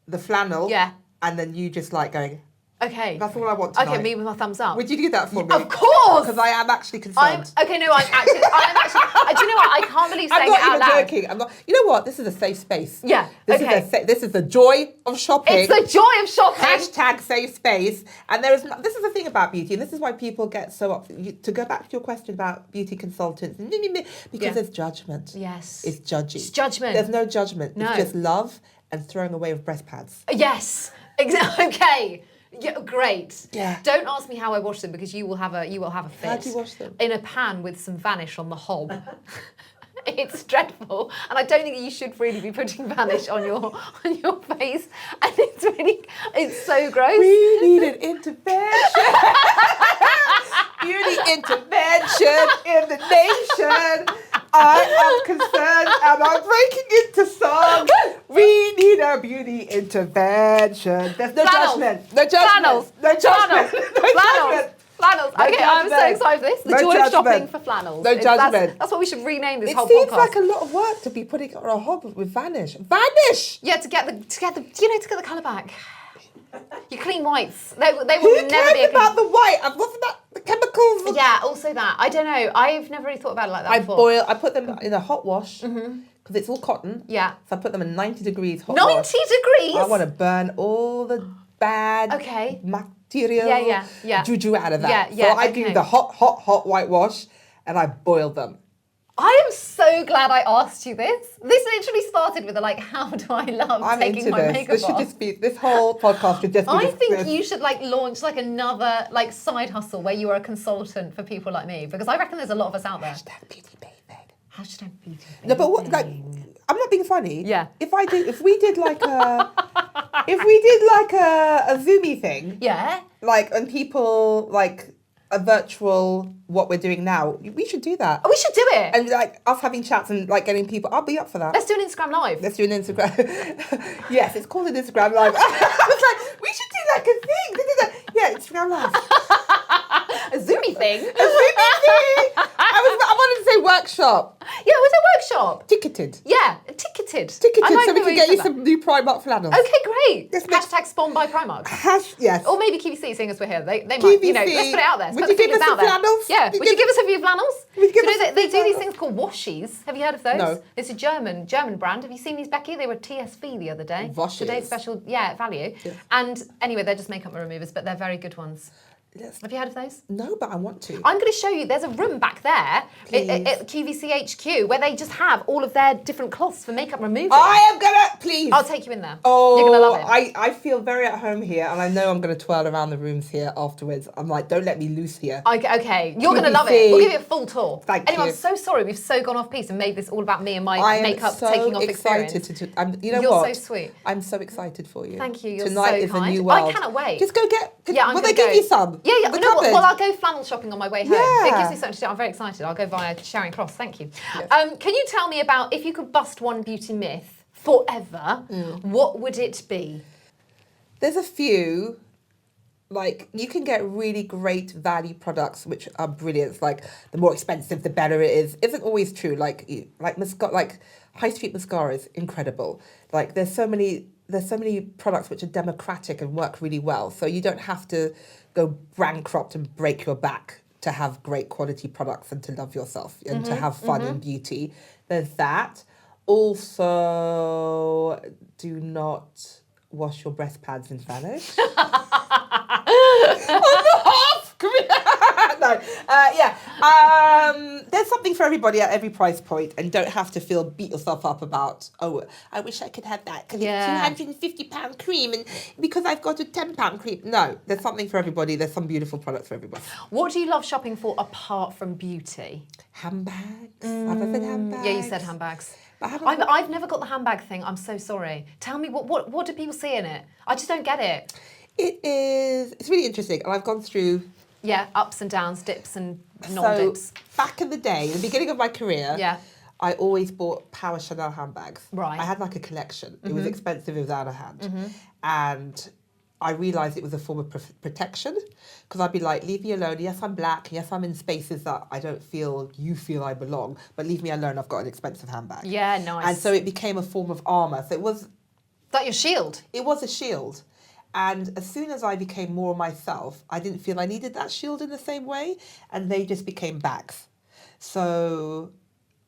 Speaker 1: the flannel,
Speaker 2: Yeah.
Speaker 1: and then you just like going,
Speaker 2: okay.
Speaker 1: That's all I want tonight.
Speaker 2: Okay, me with my thumbs up.
Speaker 1: Would you do that for me?
Speaker 2: Of course!
Speaker 1: Because I am actually concerned.
Speaker 2: I'm actually, do you know what? I can't believe saying
Speaker 1: I'm not
Speaker 2: it out
Speaker 1: even
Speaker 2: loud.
Speaker 1: joking. I'm not. You know what? This is a safe space.
Speaker 2: Yeah,
Speaker 1: This is the joy of shopping.
Speaker 2: It's the joy of shopping.
Speaker 1: Hashtag safe space. And this is the thing about beauty, and this is why people get so up. To go back to your question about beauty consultants, because there's judgment.
Speaker 2: Yes.
Speaker 1: It's judging.
Speaker 2: It's judgment.
Speaker 1: There's no judgment.
Speaker 2: No.
Speaker 1: It's just love and throwing away of breast pads.
Speaker 2: Yes. Exactly. Okay. Yeah, great.
Speaker 1: Yeah.
Speaker 2: Don't ask me how I wash them because you will have a fit.
Speaker 1: How do you wash them?
Speaker 2: In a pan with some Vanish on the hob. It's dreadful, and I don't think you should really be putting Vanish on your face. And it's so gross.
Speaker 1: We need an intervention. Beauty intervention in the nation. I am concerned and I'm breaking into song. We need a beauty intervention. There's no judgment. No judgment.
Speaker 2: Flannels.
Speaker 1: No judgment. No judgment.
Speaker 2: Flannels.
Speaker 1: No
Speaker 2: Okay, I'm so
Speaker 1: judgment.
Speaker 2: excited for this. The
Speaker 1: No
Speaker 2: joy of shopping
Speaker 1: judgment.
Speaker 2: for flannels.
Speaker 1: No judgment.
Speaker 2: That's what we should rename this
Speaker 1: It
Speaker 2: whole
Speaker 1: seems
Speaker 2: podcast.
Speaker 1: like a lot of work to be putting on a hob with Vanish. Vanish!
Speaker 2: Yeah, to get the colour back. Your clean whites. They will
Speaker 1: Who
Speaker 2: never be
Speaker 1: cares
Speaker 2: a
Speaker 1: about the white? Wasn't that the chemicals?
Speaker 2: Yeah, also that. I don't know. I've never really thought about it like that before.
Speaker 1: I put them in a hot wash because it's all cotton.
Speaker 2: Yeah.
Speaker 1: So I put them in 90 degrees hot
Speaker 2: 90
Speaker 1: wash.
Speaker 2: degrees?
Speaker 1: I want to burn all the bad material juju out of that.
Speaker 2: Yeah,
Speaker 1: so I do the hot whitewash and I boil them.
Speaker 2: I am so glad I asked you this. This literally started with how do I love
Speaker 1: I'm
Speaker 2: taking
Speaker 1: into
Speaker 2: my
Speaker 1: this.
Speaker 2: makeup
Speaker 1: This should
Speaker 2: off?
Speaker 1: just be, this whole podcast should just be
Speaker 2: I
Speaker 1: this.
Speaker 2: think you should launch another side hustle where you are a consultant for people like me, because I reckon there's a lot of us out there.
Speaker 1: Hashtag beauty bathing.
Speaker 2: Hashtag beauty bathing.
Speaker 1: No, but what, I'm not being funny.
Speaker 2: Yeah.
Speaker 1: If we did a Zoomy thing.
Speaker 2: Yeah.
Speaker 1: And people a virtual what we're doing now. We should do that.
Speaker 2: We should do it.
Speaker 1: And us having chats and getting people. I'll be up for that.
Speaker 2: Let's do an Instagram live.
Speaker 1: Let's do an Instagram. Yes, it's called an Instagram live. I was we should do a thing. Yeah, Instagram live.
Speaker 2: A Zoomy thing.
Speaker 1: A Zoomy thing. I wanted to say workshop.
Speaker 2: Yeah, it was a workshop.
Speaker 1: Ticketed.
Speaker 2: Yeah, ticketed.
Speaker 1: Ticketed,
Speaker 2: I like
Speaker 1: so we
Speaker 2: the way
Speaker 1: can get you
Speaker 2: said
Speaker 1: some new Primark flannels.
Speaker 2: that. Okay, great.
Speaker 1: Let's make-
Speaker 2: Hashtag spawned by Primark.
Speaker 1: Yes.
Speaker 2: Or maybe QVC, seeing as we're here, they might,
Speaker 1: QVC,
Speaker 2: let's put it out there. Let's
Speaker 1: would
Speaker 2: put
Speaker 1: you
Speaker 2: the
Speaker 1: give us
Speaker 2: feelers
Speaker 1: some
Speaker 2: out there.
Speaker 1: flannels?
Speaker 2: Yeah, would you give us a few flannels?
Speaker 1: Would you give
Speaker 2: Do
Speaker 1: us
Speaker 2: you know
Speaker 1: a
Speaker 2: they
Speaker 1: few
Speaker 2: do these
Speaker 1: flannels?
Speaker 2: things called washies? Have you heard of those?
Speaker 1: No.
Speaker 2: It's a German brand. Have you seen these, Becky? They were TSV the other day.
Speaker 1: Washies.
Speaker 2: Today's special, value.
Speaker 1: Yeah.
Speaker 2: And anyway, they're just makeup removers, but they're very good ones.
Speaker 1: Yes.
Speaker 2: Have you heard of those?
Speaker 1: No, but I want to.
Speaker 2: I'm going to show you. There's a room back there at QVC HQ where they just have all of their different cloths for makeup removal.
Speaker 1: I am gonna, please.
Speaker 2: I'll take you in there.
Speaker 1: Oh,
Speaker 2: You're going to love it.
Speaker 1: I feel very at home here, and I know I'm going to twirl around the rooms here afterwards. I'm like, don't let me loose here.
Speaker 2: Okay, you're going to love it.
Speaker 1: QVC.
Speaker 2: We'll give you a full tour.
Speaker 1: Thank
Speaker 2: anyway,
Speaker 1: you.
Speaker 2: I'm so sorry. We've so gone off piece and made this all about me and my
Speaker 1: I am
Speaker 2: makeup
Speaker 1: so
Speaker 2: taking off
Speaker 1: excited
Speaker 2: experience.
Speaker 1: you know
Speaker 2: You're
Speaker 1: what?
Speaker 2: so sweet.
Speaker 1: I'm so excited for you.
Speaker 2: Thank you. You're
Speaker 1: Tonight
Speaker 2: so
Speaker 1: is
Speaker 2: kind.
Speaker 1: a new world.
Speaker 2: I cannot wait.
Speaker 1: Just go get.
Speaker 2: Yeah, I'm
Speaker 1: will
Speaker 2: gonna
Speaker 1: they give
Speaker 2: go.
Speaker 1: you some?
Speaker 2: Yeah.
Speaker 1: The
Speaker 2: No,
Speaker 1: cupboard?
Speaker 2: well, I'll go flannel shopping on my way home.
Speaker 1: Yeah.
Speaker 2: It gives me something to do. I'm very excited. I'll go via Charing Cross. Thank you.
Speaker 1: Yes.
Speaker 2: Can you tell me about if you could bust one beauty myth forever? What would it be?
Speaker 1: There's a few. Like, you can get really great value products which are brilliant. Like, the more expensive, the better it is. Isn't always true. Like high street mascara is incredible. Like, there's so many products which are democratic and work really well. So you don't have to go bankrupt and break your back to have great quality products and to love yourself and to have fun in beauty. There's that. Also, do not wash your breast pads in Spanish. No. There's something for everybody at every price point, and don't have to beat yourself up about, oh, I wish I could have that because it's £250 cream and because I've got a £10 cream. No, there's something for everybody. There's some beautiful products for everybody.
Speaker 2: What do you love shopping for apart from beauty?
Speaker 1: Handbags. Have I said handbags?
Speaker 2: Yeah, you said handbags.
Speaker 1: But
Speaker 2: I've never got the handbag thing. I'm so sorry. Tell me, what do people see in it? I just don't get it.
Speaker 1: It's really interesting, and I've gone through.
Speaker 2: Yeah, ups and downs, dips and non-dips.
Speaker 1: So back in the day, the beginning of my career, I always bought Power Chanel handbags.
Speaker 2: Right.
Speaker 1: I had like a collection. It was expensive, it was out of hand. And I realised it was a form of protection, because I'd be like, leave me alone. Yes, I'm black. Yes, I'm in spaces that I don't feel you feel I belong, but leave me alone. I've got an expensive handbag.
Speaker 2: Yeah, nice.
Speaker 1: And so it became a form of armour. So it was...
Speaker 2: Is that your shield?
Speaker 1: It was a shield. And as soon as I became more myself, I didn't feel I needed that shield in the same way, and they just became bags. So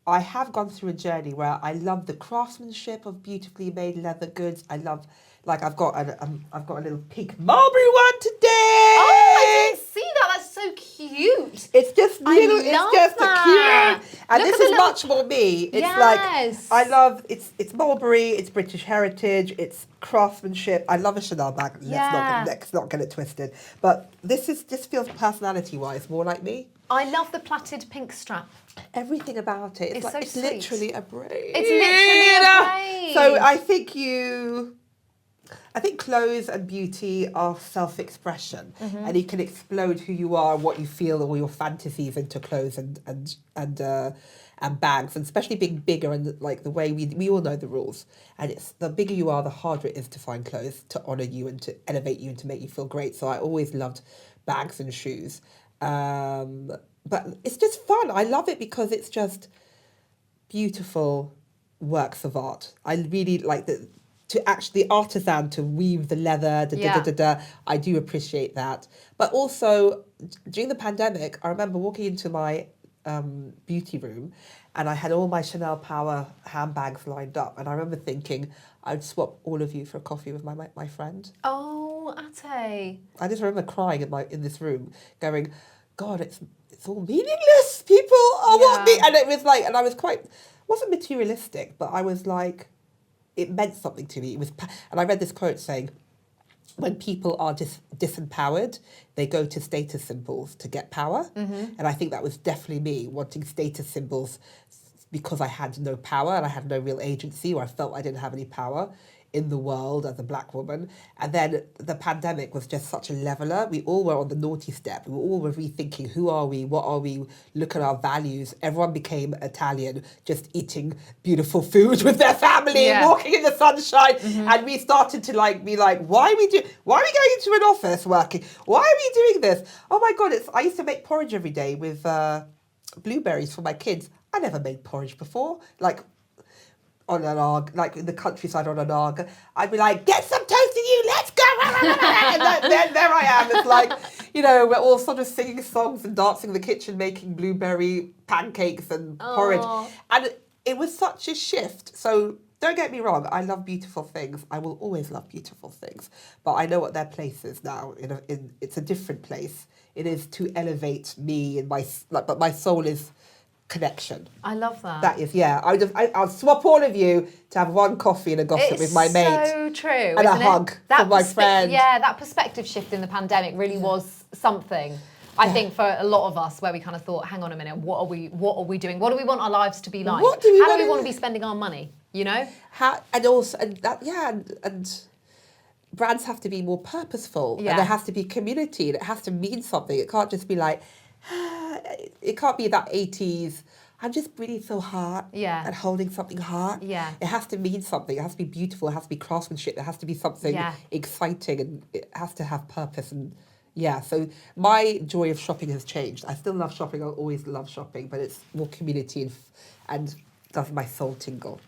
Speaker 1: I have gone through a journey where I love the craftsmanship of beautifully made leather goods. I love, like, I've got a little pink mulberry one today.
Speaker 2: Oh, I didn't see that. That's so cute.
Speaker 1: It's just little. It's just
Speaker 2: that.
Speaker 1: a cute. And
Speaker 2: Look
Speaker 1: this
Speaker 2: at
Speaker 1: is
Speaker 2: the
Speaker 1: much more me. It's
Speaker 2: Yes.
Speaker 1: like I love. It's mulberry. It's British heritage. It's craftsmanship. I love a Chanel bag. Let's not get it twisted. But this feels personality-wise more like me.
Speaker 2: I love the plaited pink strap.
Speaker 1: Everything about it.
Speaker 2: It's so
Speaker 1: it's
Speaker 2: sweet.
Speaker 1: literally a braid.
Speaker 2: It's literally a braid.
Speaker 1: So I think clothes and beauty are self-expression, and you can explode who you are, what you feel, all your fantasies into clothes and bags, and especially being bigger and like the way we all know the rules. And it's the bigger you are, the harder it is to find clothes to honor you and to elevate you and to make you feel great. So I always loved bags and shoes, but it's just fun. I love it because it's just beautiful works of art. I really like the artisan to weave the leather, I do appreciate that. But also, during the pandemic, I remember walking into my beauty room and I had all my Chanel Power handbags lined up. And I remember thinking, I'd swap all of you for a coffee with my friend.
Speaker 2: Oh, Ateh.
Speaker 1: I just remember crying in this room, going, God, it's all meaningless. People want me. And it was like, and I was wasn't materialistic, but I was like, it meant something to me. And I read this quote saying, when people are disempowered, they go to status symbols to get power. And I think that was definitely me, wanting status symbols because I had no power and I had no real agency, or I felt I didn't have any power in the world as a black woman. And then the pandemic was just such a leveler. We all were on the naughty step. We all were rethinking, who are we? What are we? Look at our values. Everyone became Italian, just eating beautiful food with their family, walking in the sunshine. And we started to be like, why are we going into an office working? Why are we doing this? Oh my God, I used to make porridge every day with blueberries for my kids. I never made porridge before. on an ARG, like in the countryside on an ARG, I'd be like, get some toast in you, let's go. And then there I am. It's like, you know, we're all sort of singing songs and dancing in the kitchen, making blueberry pancakes and porridge. And it was such a shift. So don't get me wrong, I love beautiful things. I will always love beautiful things. But I know what their place is now. It's a different place. It is to elevate me and but my soul is connection.
Speaker 2: I love that.
Speaker 1: That is, yeah. I'll swap all of you to have one coffee and a gossip with my mate.
Speaker 2: It's so true.
Speaker 1: And a hug from my friend.
Speaker 2: Yeah, that perspective shift in the pandemic really was something. I think for a lot of us, where we kind of thought, hang on a minute, what are we doing? What do we want our lives to be like? How do we want to be spending our money? You know?
Speaker 1: And brands have to be more purposeful.
Speaker 2: Yeah.
Speaker 1: And there has to be community, and it has to mean something. It can't just be like, it can't be that 80s, I'm just breathing so hard and holding something hard.
Speaker 2: Yeah.
Speaker 1: It has to mean something. It has to be beautiful. It has to be craftsmanship. There has to be something exciting, and it has to have purpose. And so my joy of shopping has changed. I still love shopping. I'll always love shopping, but it's more community and does my soul tingle.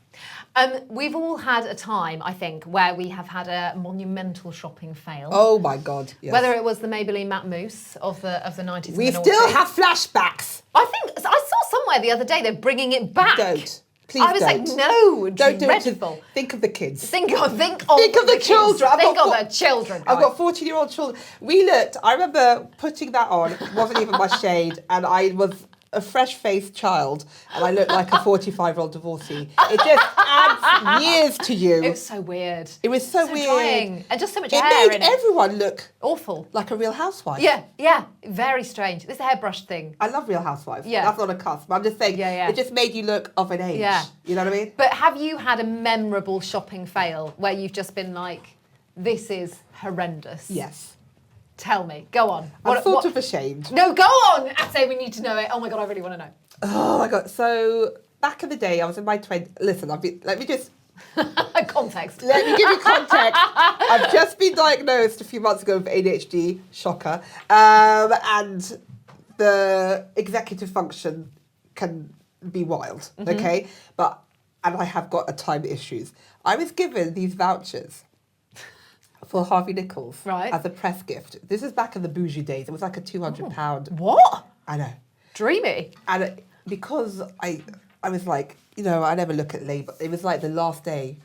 Speaker 2: We've all had a time, I think, where we have had a monumental shopping fail.
Speaker 1: Oh my God! Yes.
Speaker 2: Whether it was the Maybelline Matte Mousse of the 90s.
Speaker 1: We still have flashbacks.
Speaker 2: I think I saw somewhere the other day they're bringing it back.
Speaker 1: Don't. Please
Speaker 2: I was like, no,
Speaker 1: don't do
Speaker 2: dreadful.
Speaker 1: it. Think of the kids.
Speaker 2: Think of the
Speaker 1: children.
Speaker 2: Think of the children.
Speaker 1: I've got 14-year-old children. I remember putting that on. It wasn't even my shade, and I was a fresh-faced child, and I looked like a 45-year-old divorcee. It just adds years to you.
Speaker 2: It was so weird.
Speaker 1: It was so weird.
Speaker 2: Drying. And just so much hair
Speaker 1: It
Speaker 2: in
Speaker 1: made everyone look
Speaker 2: awful.
Speaker 1: Like a Real Housewife.
Speaker 2: Yeah. Very strange. This hairbrush thing.
Speaker 1: I love Real Housewives.
Speaker 2: Yeah.
Speaker 1: That's not a cuss, but I'm just saying, it just made you look of an age.
Speaker 2: Yeah.
Speaker 1: You know what I mean?
Speaker 2: But have you had a memorable shopping fail where you've just been like, this is horrendous?
Speaker 1: Yes.
Speaker 2: Tell me. Go on.
Speaker 1: I'm sort of ashamed.
Speaker 2: No, go on. Ateh, we need to know it. Oh my God, I really want to know.
Speaker 1: Oh my God. So back in the day, I was in my 20s. Listen, let me just...
Speaker 2: Context.
Speaker 1: Let me give you context. I've just been diagnosed a few months ago with ADHD. Shocker. And the executive function can be wild. Okay? And I have got time issues. I was given these vouchers for Harvey Nichols as a press gift. This is back in the bougie days. It was like a £200.
Speaker 2: What?
Speaker 1: I know.
Speaker 2: Dreamy.
Speaker 1: And because I was like, you know, I never look at label. It was like the last day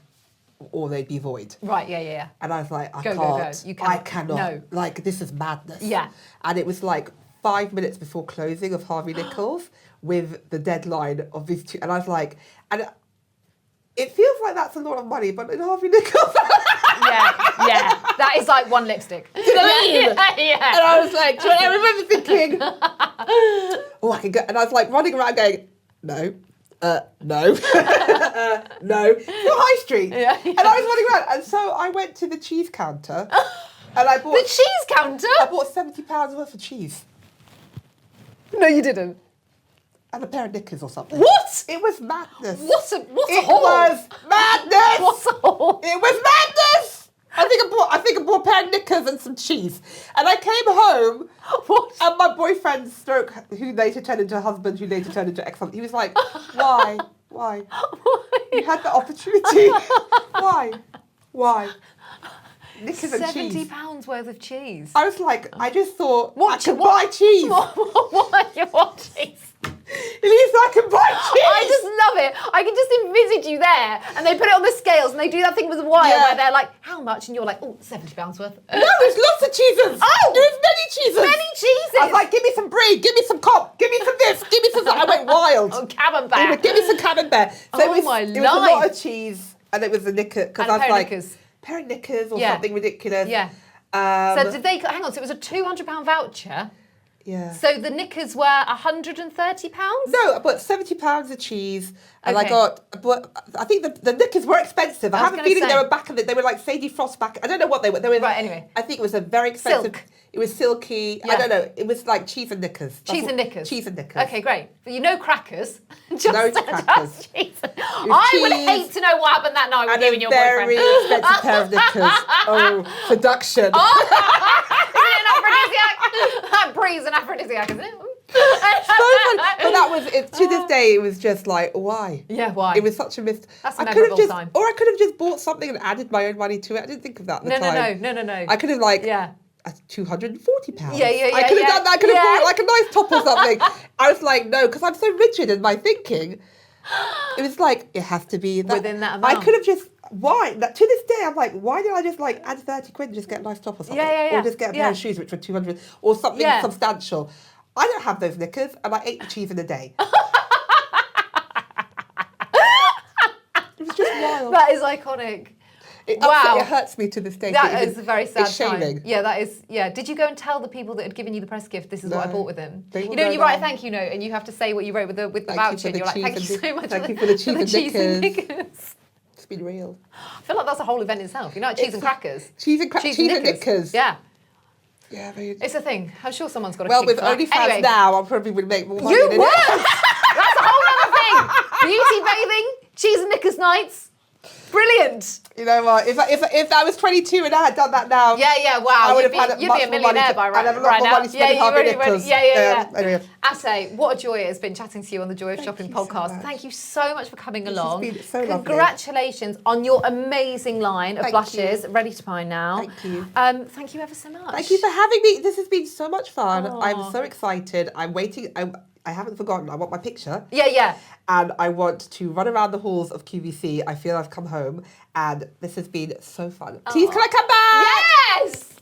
Speaker 1: or they'd be void.
Speaker 2: Right, yeah.
Speaker 1: And I was like, I
Speaker 2: can't.
Speaker 1: I cannot.
Speaker 2: No.
Speaker 1: Like, this is madness.
Speaker 2: Yeah.
Speaker 1: And it was like 5 minutes before closing of Harvey Nichols with the deadline of these two. And I was like, and it feels like that's a lot of money, but in Harvey Nichols...
Speaker 2: Yeah. That is like one lipstick.
Speaker 1: Do you know what I mean?
Speaker 2: Yeah.
Speaker 1: And I was like, I remember thinking, I can go. And I was like running around going, no. No. It's the high street.
Speaker 2: Yeah.
Speaker 1: And I was running around. And so I went to the cheese counter and I bought...
Speaker 2: The cheese counter?
Speaker 1: I bought £70 worth of cheese.
Speaker 2: No, you didn't.
Speaker 1: And a pair of knickers or something.
Speaker 2: What?
Speaker 1: It was madness.
Speaker 2: What a
Speaker 1: It
Speaker 2: haul.
Speaker 1: was madness.
Speaker 2: What's a haul?
Speaker 1: It was madness. I think I bought a pair of knickers and some cheese. And I came home.
Speaker 2: What?
Speaker 1: And my boyfriend who later turned into a husband, who later turned into ex-husband, he was like, why? You had the opportunity. Why? Knickers and cheese.
Speaker 2: £70 worth of cheese.
Speaker 1: I was like, I just thought I could
Speaker 2: what-
Speaker 1: buy cheese.
Speaker 2: What cheese?
Speaker 1: At least I can buy cheese.
Speaker 2: I just love it. I can just envisage you there, and they put it on the scales, and they do that thing with the wire where they're like, "How much?" And you're like, "Oh, £70 worth."
Speaker 1: No, there's lots of cheeses.
Speaker 2: Oh!
Speaker 1: There's many cheeses.
Speaker 2: Many cheeses.
Speaker 1: I was like, give me some brie, give me some cop, give me some this, give me some that. I went wild.
Speaker 2: Oh, camembert.
Speaker 1: Give me some camembert. So
Speaker 2: Oh,
Speaker 1: it was,
Speaker 2: my
Speaker 1: it was a lot
Speaker 2: life.
Speaker 1: of cheese, and it was a knicker, because
Speaker 2: And
Speaker 1: I
Speaker 2: a
Speaker 1: was
Speaker 2: pair of
Speaker 1: like,
Speaker 2: knickers.
Speaker 1: pair of knickers or
Speaker 2: Yeah.
Speaker 1: something ridiculous.
Speaker 2: Yeah. So did they? Hang on. So it was a £200 voucher.
Speaker 1: Yeah.
Speaker 2: So the knickers were £130?
Speaker 1: No, I bought £70 of cheese, and
Speaker 2: Okay.
Speaker 1: I think the knickers were expensive. I have a
Speaker 2: gonna
Speaker 1: feeling
Speaker 2: say.
Speaker 1: they were back in they were like Sadie Frost back. I don't know what they were. They were
Speaker 2: Right, anyway.
Speaker 1: I think it was a very expensive.
Speaker 2: Silk.
Speaker 1: It was silky.
Speaker 2: Yeah.
Speaker 1: I don't know. It was like cheese and knickers. That's
Speaker 2: Cheese
Speaker 1: what-
Speaker 2: and knickers.
Speaker 1: Cheese and knickers.
Speaker 2: Okay, great. But you know crackers. Just
Speaker 1: crackers.
Speaker 2: cheese. I would
Speaker 1: cheese
Speaker 2: hate to know what happened that night with
Speaker 1: And
Speaker 2: you
Speaker 1: a
Speaker 2: and your
Speaker 1: very
Speaker 2: boyfriend.
Speaker 1: expensive pair of knickers. Oh, seduction.
Speaker 2: Is it an aphrodisiac? That breeze an aphrodisiac, isn't it?
Speaker 1: fun. But that was it. To this day, it was just like, why?
Speaker 2: Yeah, why?
Speaker 1: It was such a mistake.
Speaker 2: That's a
Speaker 1: I could
Speaker 2: memorable
Speaker 1: have just,
Speaker 2: time.
Speaker 1: or I could have just bought something and added my own money to it. I didn't think of that at the time.
Speaker 2: No.
Speaker 1: I could have like.
Speaker 2: Yeah.
Speaker 1: £240.
Speaker 2: Yeah.
Speaker 1: I could have done that. I could have bought like a nice top or something. I was like, no, because I'm so rigid in my thinking. It was like, it has to be that.
Speaker 2: Within that amount.
Speaker 1: I could have just, why? To this day, I'm like, why did I just like add 30 quid and just get a nice top or something?
Speaker 2: Yeah.
Speaker 1: Or just get a pair of shoes which were 200 or something substantial. I don't have those knickers and I ate the cheese in a day. It was just wild.
Speaker 2: That is iconic.
Speaker 1: It hurts me to this day.
Speaker 2: That is a very sad
Speaker 1: it's shaming.
Speaker 2: time. Yeah, that is. Yeah. Did you go and tell the people that had given you the press gift, this is what I bought with him?
Speaker 1: You
Speaker 2: know, you write a thank you note and you have to say what you wrote with the voucher, and you're like, thank you so much.
Speaker 1: Thank you for the cheese and
Speaker 2: knickers.
Speaker 1: It's been real.
Speaker 2: I feel like that's a whole event in itself. You know, like cheese and crackers.
Speaker 1: Cheese and knickers.
Speaker 2: Yeah.
Speaker 1: Yeah,
Speaker 2: it's a thing. I'm sure someone's got a
Speaker 1: Well, with OnlyFans now, I probably would make more money.
Speaker 2: You would! That's a whole other thing. Beauty bathing, cheese and knickers nights. Brilliant.
Speaker 1: You know what? If I was 22 and I had done that now,
Speaker 2: wow,
Speaker 1: I would have had
Speaker 2: you'd be a millionaire by right now.
Speaker 1: Anyway.
Speaker 2: Ateh, what a joy it has been chatting to you on the Joy of Shopping podcast. Thank you so much for coming along.
Speaker 1: It's been so lovely.
Speaker 2: Congratulations on your amazing line of blushes, ready to buy now.
Speaker 1: Thank you.
Speaker 2: Thank you ever so much.
Speaker 1: Thank you for having me. This has been so much fun. I'm so excited. I'm waiting. I haven't forgotten. I want my picture.
Speaker 2: Yeah.
Speaker 1: And I want to run around the halls of QVC. I feel I've come home, and this has been so fun. Please, can I come back?
Speaker 2: Yes!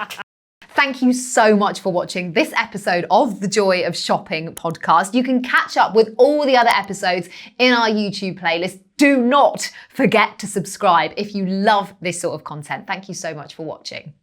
Speaker 1: Okay.
Speaker 2: Thank you so much for watching this episode of the Joy of Shopping podcast. You can catch up with all the other episodes in our YouTube playlist. Do not forget to subscribe if you love this sort of content. Thank you so much for watching.